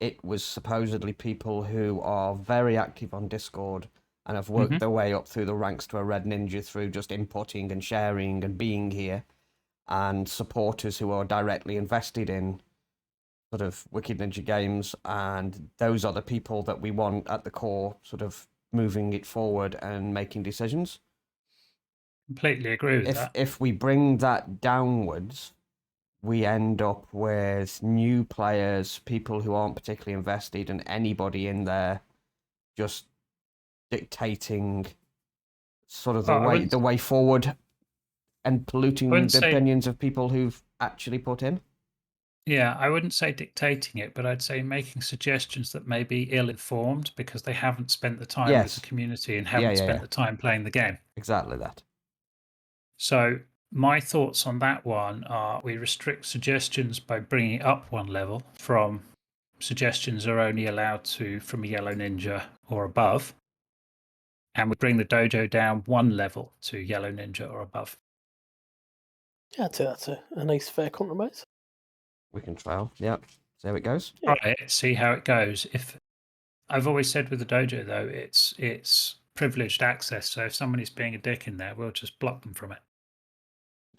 it was supposedly people who are very active on Discord and have worked their way up through the ranks to a red ninja through just inputting and sharing and being here, and supporters who are directly invested in sort of WickedNinjaGames, and those are the people that we want at the core, sort of moving it forward and making decisions. Completely agree with that. If we bring that downwards, we end up with new players, people who aren't particularly invested, and anybody in there just dictating sort of the way forward and polluting the opinions of people who've actually put in. Yeah, I wouldn't say dictating it, but I'd say making suggestions that may be ill-informed because they haven't spent the time with the community and haven't spent the time playing the game. Exactly that. So my thoughts on that one are we restrict suggestions by bringing it up one level from suggestions are only allowed to from a yellow ninja or above. And we bring the dojo down one level to yellow ninja or above. Yeah, I'd say that's a nice, fair compromise. We can trial. Yep. See how it goes. Yeah. Right, see how it goes. If I've always said with the dojo though, it's privileged access. So if somebody's being a dick in there, we'll just block them from it.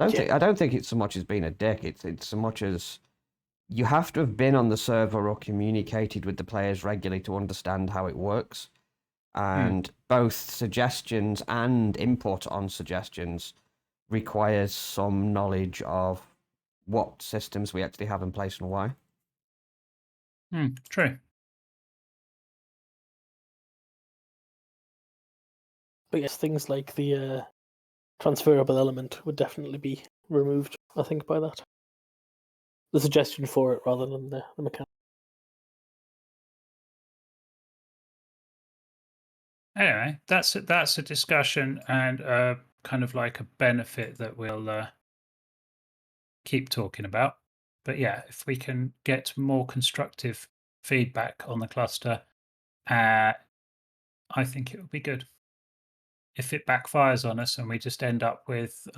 I don't think it's so much as being a dick. It's so much as you have to have been on the server or communicated with the players regularly to understand how it works. And both suggestions and input on suggestions requires some knowledge of what systems we actually have in place and why. True. But yes, things like the transferable element would definitely be removed, I think, by that. The suggestion for it rather than the mechanic. Anyway, that's a discussion and kind of like a benefit that we'll keep talking about. But yeah, if we can get more constructive feedback on the cluster, I think it would be good. If it backfires on us and we just end up with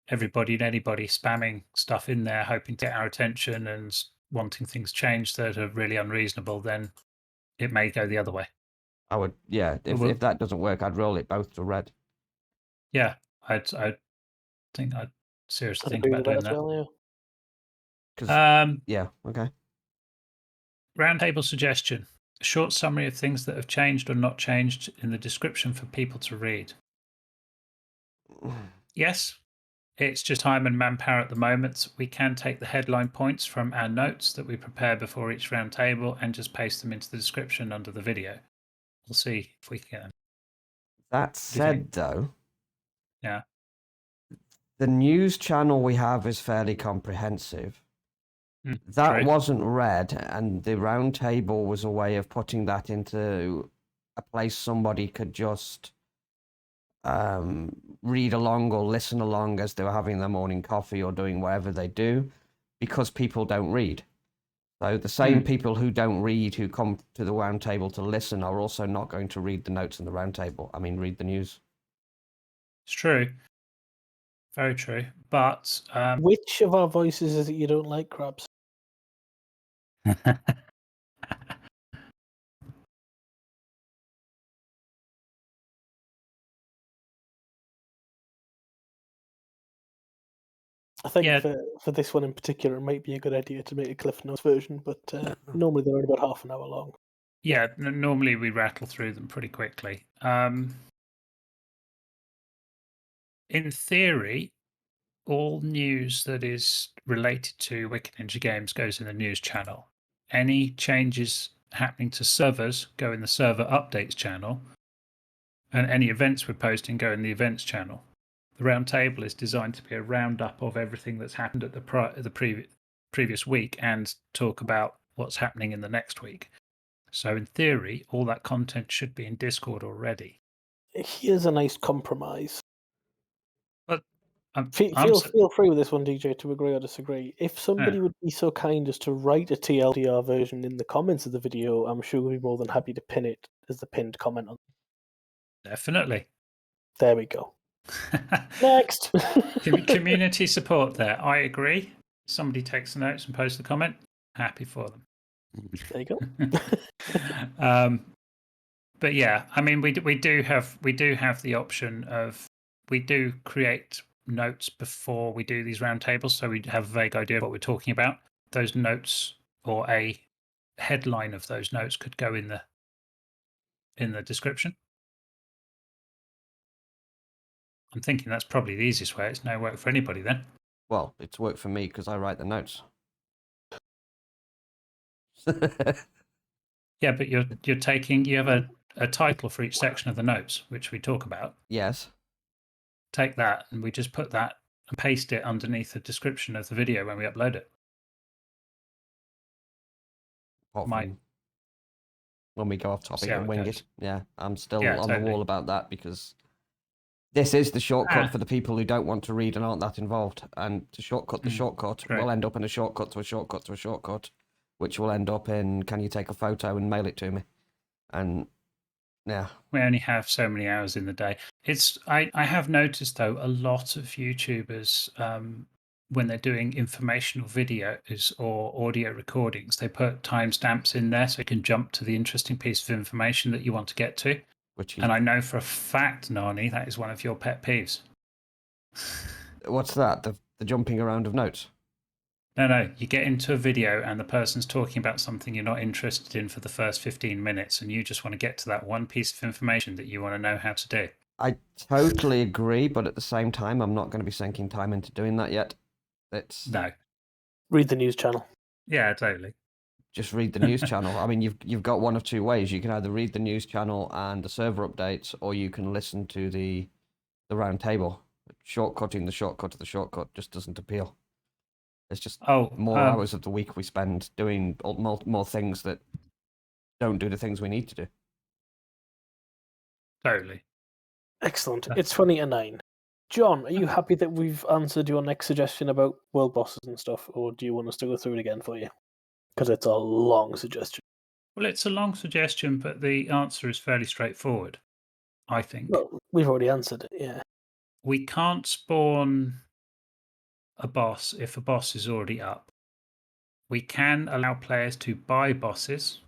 everybody and anybody spamming stuff in there, hoping to get our attention and wanting things changed that are really unreasonable, then it may go the other way. I would, yeah. If that doesn't work, I'd roll it both to red. Yeah, I think I'd seriously think about doing that. Well, yeah. Yeah, okay. Roundtable suggestion. A short summary of things that have changed or not changed in the description for people to read. Yes, it's just time and manpower at the moment. We can take the headline points from our notes that we prepare before each roundtable and just paste them into the description under the video. We'll see if we can. That said, though, yeah, the news channel we have is fairly comprehensive. That true. wasn't read, and the roundtable was a way of putting that into a place somebody could just read along or listen along as they were having their morning coffee or doing whatever they do, because people don't read. So the same people who don't read, who come to the roundtable to listen, are also not going to read the notes in the roundtable. I mean, read the news. It's true. Very true. But Which of our voices is it you don't like, Krabs? I think Yeah. for this one in particular, it might be a good idea to make a Cliff Notes version, but normally they're only about half an hour long. Yeah, normally we rattle through them pretty quickly. In theory, all news that is related to Wicked Ninja Games goes in the news channel. Any changes happening to servers go in the server updates channel, and any events we're posting go in the events channel. The roundtable is designed to be a roundup of everything that's happened at the previous week and talk about what's happening in the next week. So in theory, all that content should be in Discord already. Here's a nice compromise. But Feel free with this one, DJ, to agree or disagree. If somebody would be so kind as to write a TLDR version in the comments of the video, I'm sure we'd be more than happy to pin it as the pinned comment on. Definitely. There we go. Next. Community support there. I agree. Somebody takes the notes and posts the comment. Happy for them. There you go. But yeah, I mean, we do have the option of, we do create notes before we do these roundtables, so we have a vague idea of what we're talking about. Those notes, or a headline of those notes, could go in the description. I'm thinking that's probably the easiest way. It's no work for anybody then. Well, it's work for me because I write the notes. Yeah, but you have a title for each section of the notes, which we talk about. Yes. Take that and we just put that and paste it underneath the description of the video when we upload it. When we go off topic and wing it. Yeah, I'm still on totally. the wall about that, because this is the shortcut for the people who don't want to read and aren't that involved. And to shortcut the shortcut, we'll end up in a shortcut to a shortcut to a shortcut, which will end up in, can you take a photo and mail it to me? And yeah. We only have so many hours in the day. I have noticed, though, a lot of YouTubers, when they're doing informational videos or audio recordings, they put timestamps in there so you can jump to the interesting piece of information that you want to get to. And I know for a fact, Nani, that is one of your pet peeves. What's that? The jumping around of notes? No, you get into a video and the person's talking about something you're not interested in for the first 15 minutes, and you just want to get to that one piece of information that you want to know how to do. I totally agree, but at the same time, I'm not going to be sinking time into doing that yet. No. Read the news channel. Yeah, totally. Just read the news channel. I mean, you've got one of two ways. You can either read the news channel and the server updates, or you can listen to the round table. Shortcutting the shortcut to the shortcut just doesn't appeal. It's just more hours of the week we spend doing more things that don't do the things we need to do. Totally. Excellent. It's 20 to 9. John, are you happy that we've answered your next suggestion about world bosses and stuff, or do you want us to go through it again for you? Because it's a long suggestion. Well, it's a long suggestion, but the answer is fairly straightforward, I think. Well, we've already answered it, yeah. We can't spawn a boss if a boss is already up. We can allow players to buy bosses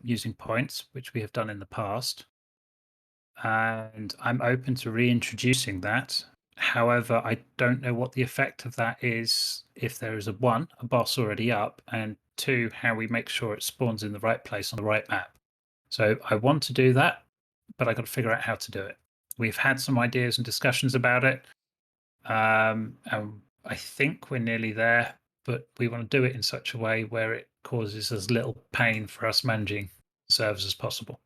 using points, which we have done in the past. And I'm open to reintroducing that. However, I don't know what the effect of that is if there is a boss already up, and 2, how we make sure it spawns in the right place on the right map. So I want to do that, but I've got to figure out how to do it. We've had some ideas and discussions about it. And I think we're nearly there, but we want to do it in such a way where it causes as little pain for us managing servers as possible.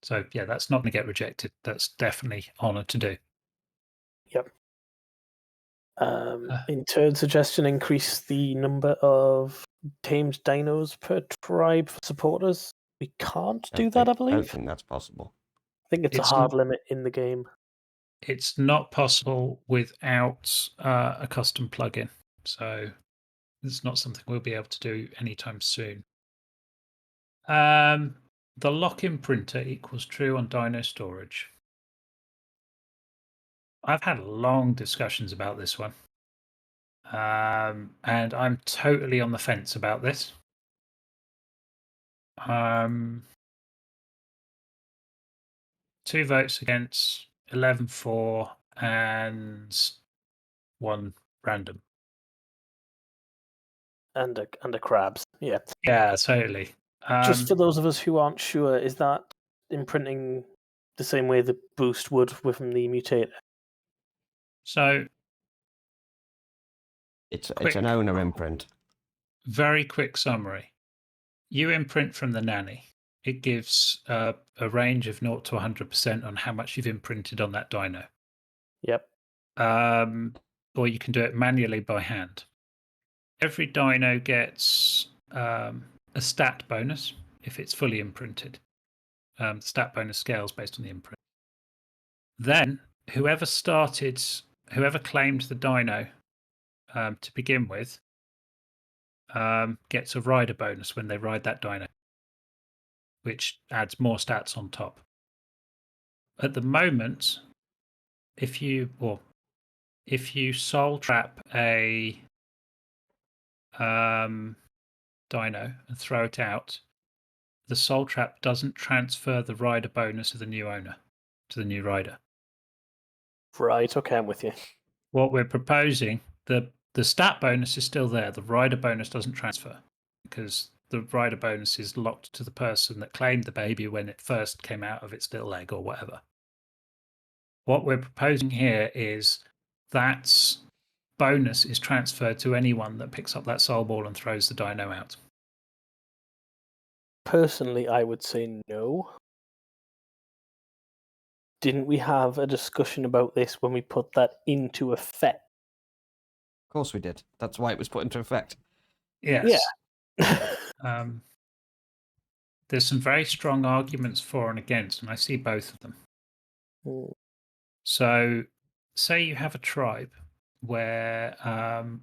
So yeah, that's not going to get rejected. That's definitely honoured to do. Yep. In third suggestion, increase the number of tamed dinos per tribe for supporters. We can't I do don't that, I think, don't believe. think that's possible. I think it's a It's hard limit in the game. It's not possible without a custom plugin, so it's not something we'll be able to do anytime soon. The lock-in printer equals true on Dino storage. I've had long discussions about this one, and I'm totally on the fence about this. 2 votes against, 11 for, and 1 random. And a crabs, yeah. Yeah, totally. Just for those of us who aren't sure, is that imprinting the same way the boost would within the mutator? So It's quick, an owner imprint. very quick summary. You imprint from the nanny. It gives a range of 0 to 100% on how much you've imprinted on that dino. Yep. Or you can do it manually by hand. Every dino gets a stat bonus if it's fully imprinted. The stat bonus scales based on the imprint. Then, whoever claimed the dino to begin with gets a rider bonus when they ride that dino, which adds more stats on top. At the moment, if you soul trap a dino and throw it out, the soul trap doesn't transfer the rider bonus to the new owner, to the new rider. Right, okay, I'm with you. What we're proposing, the stat bonus is still there. The rider bonus doesn't transfer because the rider bonus is locked to the person that claimed the baby when it first came out of its little egg or whatever. What we're proposing here is that bonus is transferred to anyone that picks up that soul ball and throws the dino out. Personally, I would say no. Didn't we have a discussion about this when we put that into effect? Of course we did. That's why it was put into effect. Yes. Yeah. There's some very strong arguments for and against, and I see both of them. So, say you have a tribe where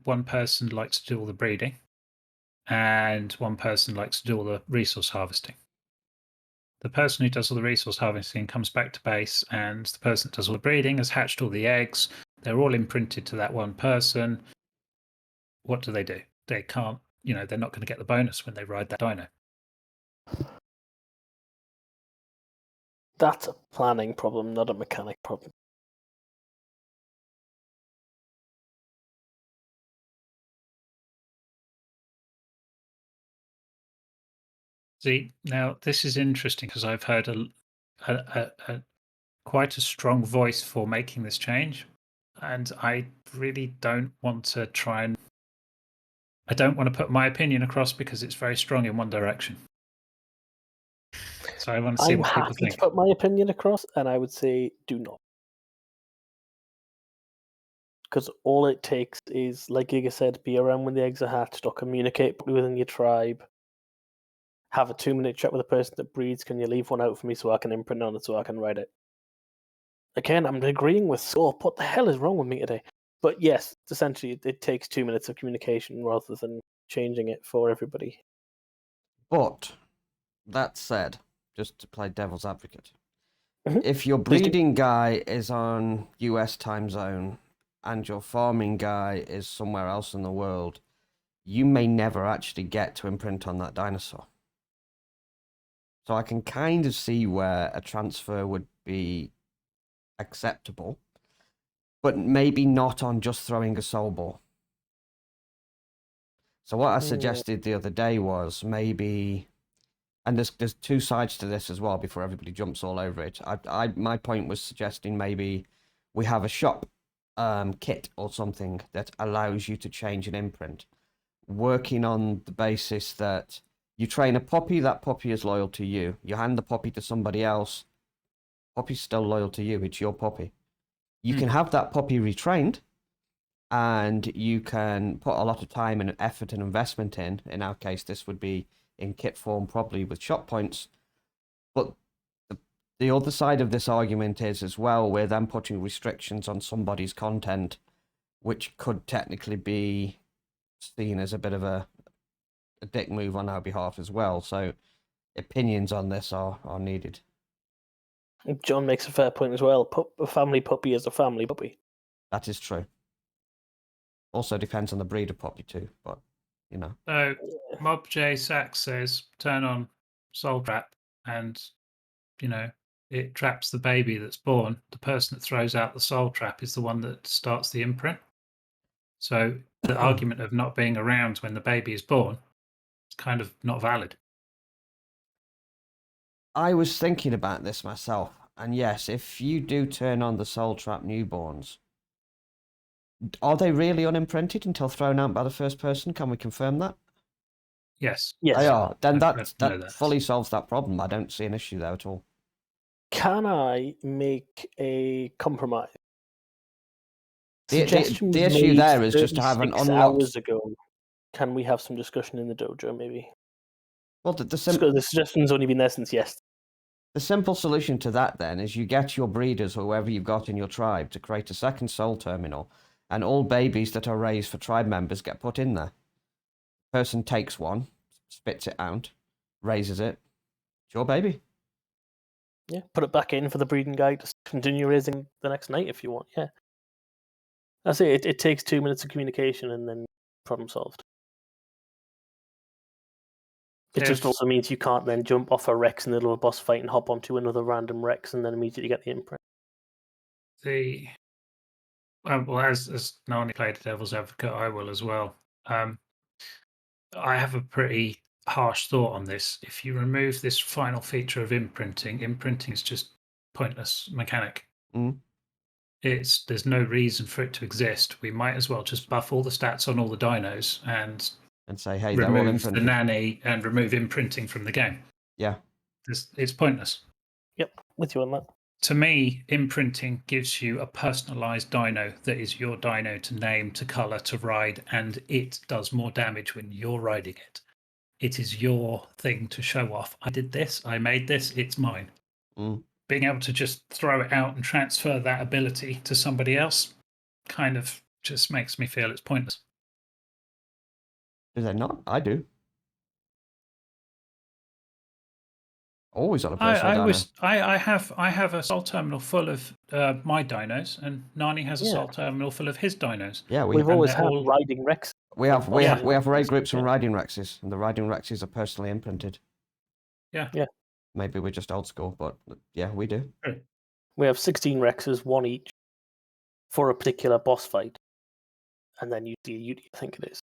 one person likes to do all the breeding and one person likes to do all the resource harvesting. The person who does all the resource harvesting comes back to base, and the person that does all the breeding has hatched all the eggs. They're all imprinted to that one person. What do? They can't, they're not going to get the bonus when they ride that dino. That's a planning problem, not a mechanic problem. See, now this is interesting because I've heard quite a strong voice for making this change, and I really don't want to I don't want to put my opinion across because it's very strong in one direction. So I want to see what people think. I'm happy to put my opinion across, and I would say do not. Because all it takes is, like Giga said, be around when the eggs are hatched or communicate within your tribe. Have a 2-minute chat with a person that breeds. Can you leave one out for me so I can imprint on it so I can write it? Again, I'm agreeing with Scorp. What the hell is wrong with me today? But yes, essentially, it takes 2 minutes of communication rather than changing it for everybody. But, that said, just to play devil's advocate, Mhm. if your Please do. breeding guy is on US time zone and your farming guy is somewhere else in the world, you may never actually get to imprint on that dinosaur. So I can kind of see where a transfer would be acceptable, but maybe not on just throwing a soul ball. So what I suggested the other day was maybe, and there's 2 sides to this as well before everybody jumps all over it. My point was suggesting maybe we have a shop kit or something that allows you to change an imprint, working on the basis that you train a puppy, that puppy is loyal to you. You hand the puppy to somebody else, puppy's still loyal to you, it's your puppy. You can have that puppy retrained, and you can put a lot of time and effort and investment in our case, this would be in kit form, probably with shop points. But the other side of this argument is as well, we're then putting restrictions on somebody's content, which could technically be seen as a bit of a dick move on our behalf as well. So opinions on this are needed. John makes a fair point as well. A family puppy is a family puppy. That is true. Also depends on the breed of puppy too, but you know. So Mob J Sachs says turn on Soul Trap and it traps the baby that's born. The person that throws out the soul trap is the one that starts the imprint. So the argument of not being around when the baby is born is kind of not valid. I was thinking about this myself, and yes, if you do turn on the soul trap newborns, are they really unimprinted until thrown out by the first person? Can we confirm that? Yes. Yes. They are. Then that that fully solves that problem. I don't see an issue there at all. Can I make a compromise? The Suggestion was issue made there is just to have an 36 unlocked. hours ago. Can we have some discussion in the dojo, maybe? Well, The suggestion's only been there since yesterday. The simple solution to that then is you get your breeders or whoever you've got in your tribe to create a second soul terminal, and all babies that are raised for tribe members get put in there. Person takes one, spits it out, raises it. It's your baby. Yeah, put it back in for the breeding guy to continue raising the next night if you want. Yeah, that's it. It takes 2 minutes of communication and then problem solved. It just also means you can't then jump off a Rex in the middle of a boss fight and hop onto another random Rex and then immediately get the imprint. Well, as Nani played the devil's advocate, I will as well. I have a pretty harsh thought on this. If you remove this final feature of imprinting is just pointless mechanic. There's no reason for it to exist. We might as well just buff all the stats on all the dinos and say, hey, they're all remove imprinted. the nanny and remove imprinting from the game. Yeah. It's pointless. Yep, with you on that. To me, imprinting gives you a personalized dino that is your dino to name, to color, to ride, and it does more damage when you're riding it. It is your thing to show off. I did this, I made this, it's mine. Being able to just throw it out and transfer that ability to somebody else kind of just makes me feel it's pointless. Do they not? I do. Always on a personal dino. I have a soul terminal full of my dinos, and Nani has a soul terminal full of his dinos. Yeah, we've always had riding Rex. We have raid groups and riding Rexes, and the riding Rexes are personally imprinted. Yeah. Maybe we're just old school, but yeah, we do. We have 16 Rexes, one each, for a particular boss fight, and then you do Uti, I think it is.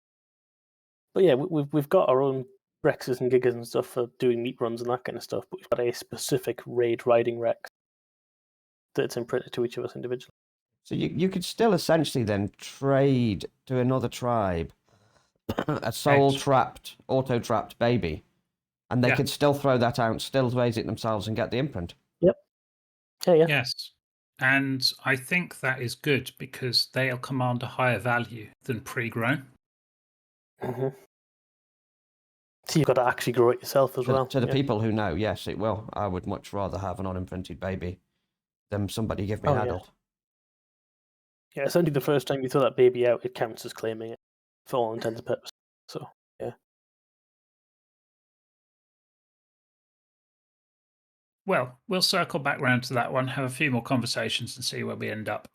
But yeah, we've got our own Rexes and Gigas and stuff for doing meat runs and that kind of stuff, but we've got a specific raid riding Rex that's imprinted to each of us individually. So you could still essentially then trade to another tribe a soul-trapped, auto-trapped baby, and they could still throw that out, still raise it themselves and get the imprint. Yep. Yeah. Yes. And I think that is good because they'll command a higher value than pre-grown. So you've got to actually grow it yourself as well. To the people who know, yes, it will. I would much rather have an unimprinted baby than somebody give me an adult. Yeah, essentially the first time you throw that baby out, it counts as claiming it for all intents and purposes. So, yeah. Well, we'll circle back round to that one, have a few more conversations and see where we end up.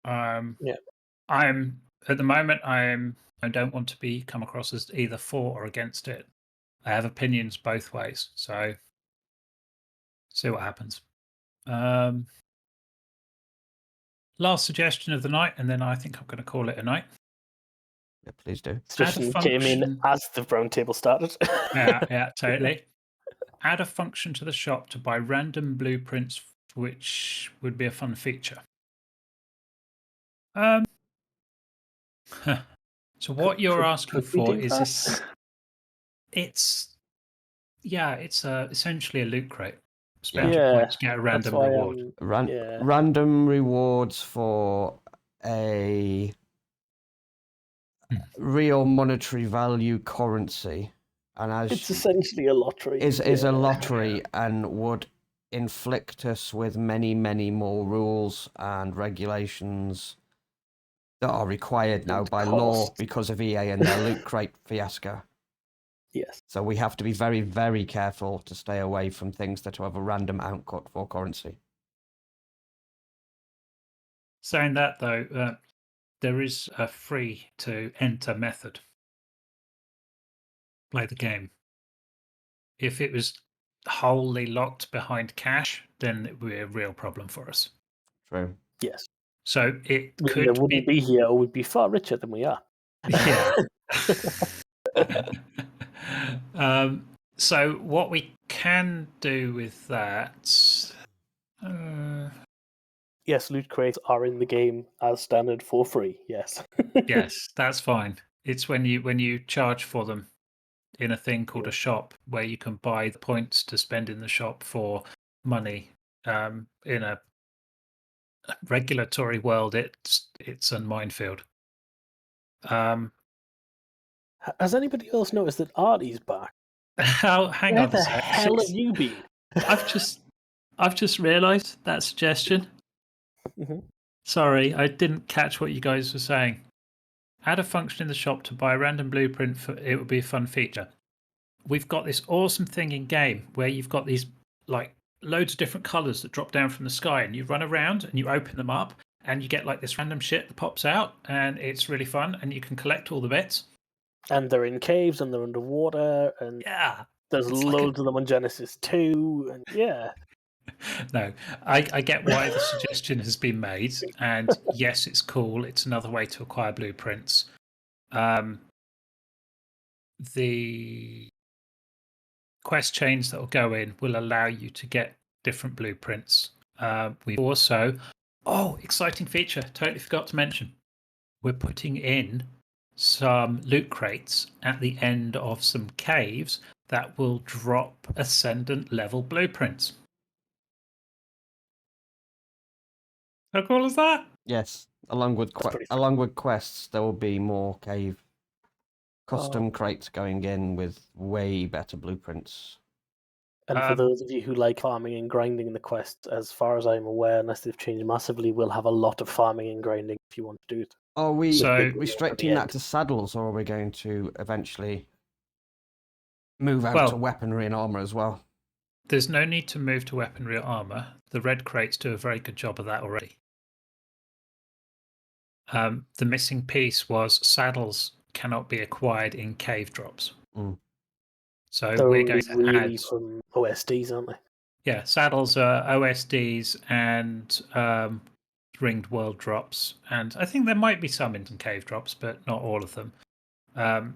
Yeah. At the moment, I don't want to be come across as either for or against it. I have opinions both ways, so see what happens. Last suggestion of the night, and then I think I'm going to call it a night. Yeah, please do. Suggestion came in as the roundtable started. Yeah, totally. Add a function to the shop to buy random blueprints, which would be a fun feature. So what you're asking for is this. It's essentially a loot crate. Spend your points, get a random reward. Random rewards for a real monetary value currency and as It's essentially a lottery. is a Yeah. lottery and would inflict us with many, many more rules and regulations that are required now And by law costs. because of EA and their loot crate fiasco. Yes. So we have to be very, very careful to stay away from things that have a random output for currency. Saying that though, there is a free to enter method. Play the game. If it was wholly locked behind cash, then it would be a real problem for us. True. Yes. So it We could wouldn't be here, or we'd be far richer than we are. Yeah. So what we can do with that, Yes, loot crates are in the game as standard for free. Yes. yes, that's fine. It's when you charge for them in a thing called Yeah. a shop, where you can buy the points to spend in the shop for money. In a regulatory world, it's a minefield. Has anybody else noticed that Artie's back? Hang Where on a the sec. hell have you been? I've just realised that suggestion. Mhm. Sorry, I didn't catch what you guys were saying. Add a function in the shop to buy a random blueprint. It would be a fun feature. We've got this awesome thing in game where you've got these like loads of different colours that drop down from the sky, and you run around and you open them up, and you get like this random shit that pops out, and it's really fun, and you can collect all the bits. And they're in caves and they're underwater, and Yeah, there's it's like loads of them on Genesis 2, and yeah. No, I get why the suggestion has been made, and yes, it's cool. It's another way to acquire blueprints. The quest chains that will go in will allow you to get different blueprints. We've also, exciting feature, totally forgot to mention. We're putting in some loot crates at the end of some caves that will drop ascendant level blueprints. How cool is that? Yes, along with quests, there will be more cave custom crates going in with way better blueprints. And for those of you who like farming and grinding in the quest, as far as I'm aware, unless they've changed massively, we'll have a lot of farming and grinding if you want to do it. Are we So- restricting that to saddles, or are we going to eventually move out to weaponry and armor as well? There's no need to move to weaponry or armor. The red crates do a very good job of that already. The missing piece was saddles cannot be acquired in cave drops. Mm. So They're we're only going to really add. from OSDs, aren't they? Yeah, saddles are OSDs and ringed world drops, and I think there might be some in cave drops, but not all of them. I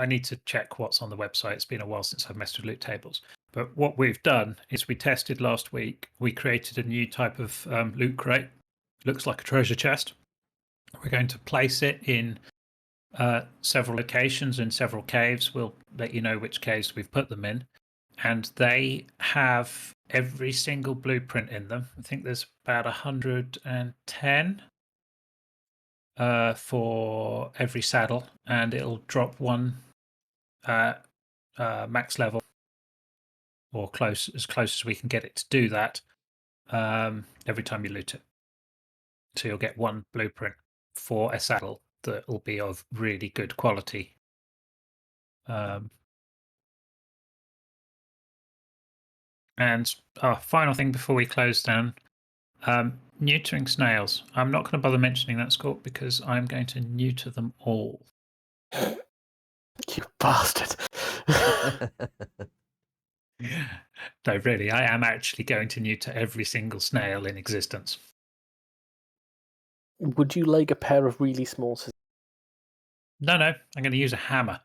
need to check what's on the website. It's been a while since I've messed with loot tables. But what we've done is we tested last week. We created a new type of loot crate. Looks like a treasure chest. We're going to place it in several locations in several caves. We'll let you know which caves we've put them in. And they have every single blueprint in them. I think there's about 110 for every saddle, and it'll drop one max level, or as close as we can get it to do that, every time you loot it. So you'll get one blueprint for a saddle that will be of really good quality. And our final thing before we close down, neutering snails. I'm not going to bother mentioning that, Scott, because I'm going to neuter them all. You bastard. No, really, I am actually going to neuter every single snail in existence. Would you like a pair of really small scissors? No, I'm going to use a hammer.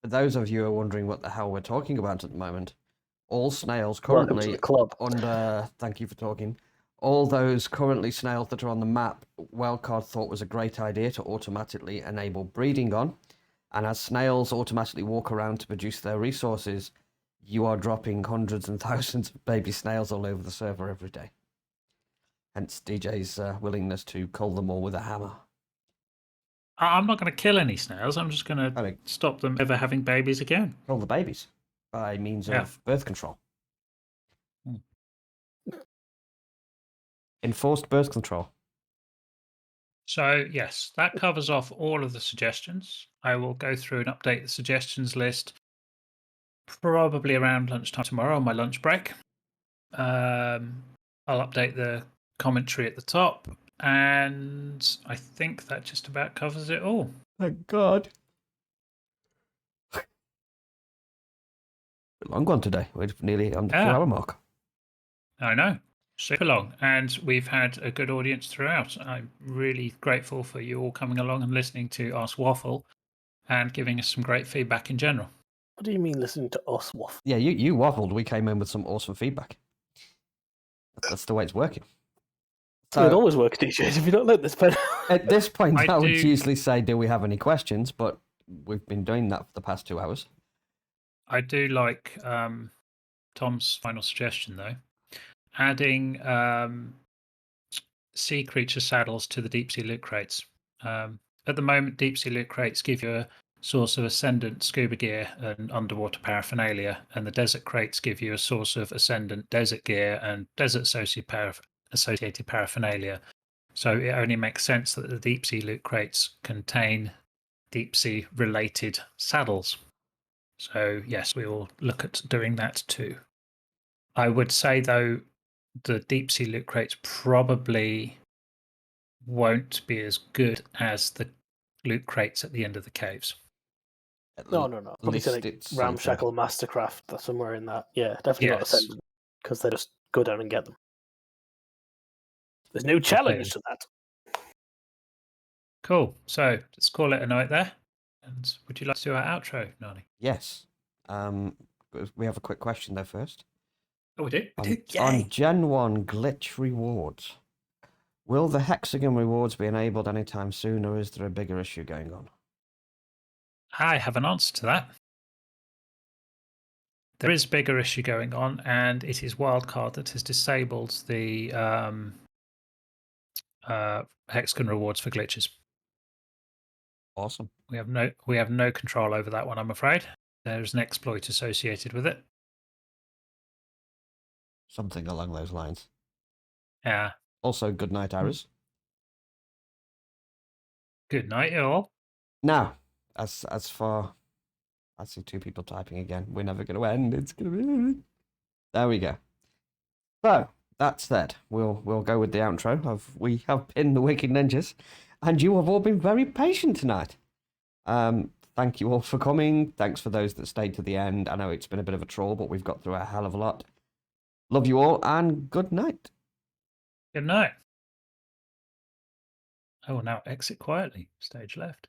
For those of you who are wondering what the hell we're talking about at the moment, all snails Welcome to currently the club. thank you for talking. All those currently snails that are on the map, Wildcard thought was a great idea to automatically enable breeding on. And as snails automatically walk around to produce their resources, you are dropping hundreds and thousands of baby snails all over the server every day. Hence DJ's willingness to cull them all with a hammer. I'm not going to kill any snails. I'm just going to Gotta stop them ever having babies again. control the babies by means Yeah. of birth control. Hmm. Enforced birth control. So, yes, that covers off all of the suggestions. I will go through and update the suggestions list probably around lunchtime tomorrow on my lunch break. I'll update the commentary at the top, and I think that just about covers it all. Thank God. Long one today. We're nearly on the 2-hour mark. I know. Super long. And we've had a good audience throughout. I'm really grateful for you all coming along and listening to us waffle and giving us some great feedback in general. What do you mean listening to us waffle? Yeah, you waffled. We came in with some awesome feedback. That's the way it's working. So, It always works, DJs, if you don't let this pen. at this point, I would do- usually say, do we have any questions? But we've been doing that for the past 2 hours. I do like Tom's final suggestion, though. Adding sea creature saddles to the deep sea loot crates. At the moment, deep sea loot crates give you a source of ascendant scuba gear and underwater paraphernalia, and the desert crates give you a source of ascendant desert gear and desert associated paraphernalia. So it only makes sense that the deep sea loot crates contain deep sea related saddles. So yes, we will look at doing that too. I would say though, the deep sea loot crates probably won't be as good as the loot crates at the end of the caves. No. Probably least say like it's something. Ramshackle Mastercraft, that's somewhere in that. Yeah, definitely not Yes. Ascendant, because they just go down and get them. There's no challenge to that. Cool. So let's call it a night there. And would you like to do our outro, Nani? Yes. We have a quick question though first. Oh, we do? On Gen 1 glitch rewards, will the hexagon rewards be enabled anytime soon, or is there a bigger issue going on? I have an answer to that. There is a bigger issue going on, and it is Wildcard that has disabled the hexagon rewards for glitches. Awesome. We have no control over that one, I'm afraid. There's an exploit associated with it. Something along those lines. Yeah. Also, good night, Aris. Good night, you all. Now, as far, I see 2 people typing again. We're never going to end. It's going to be. There we go. So that said, we'll go with the outro. We have been the Wicked Ninjas, and you have all been very patient tonight. Thank you all for coming. Thanks for those that stayed to the end. I know it's been a bit of a troll, but we've got through a hell of a lot. Love you all, and good night. Good night. I will now exit quietly. Stage left.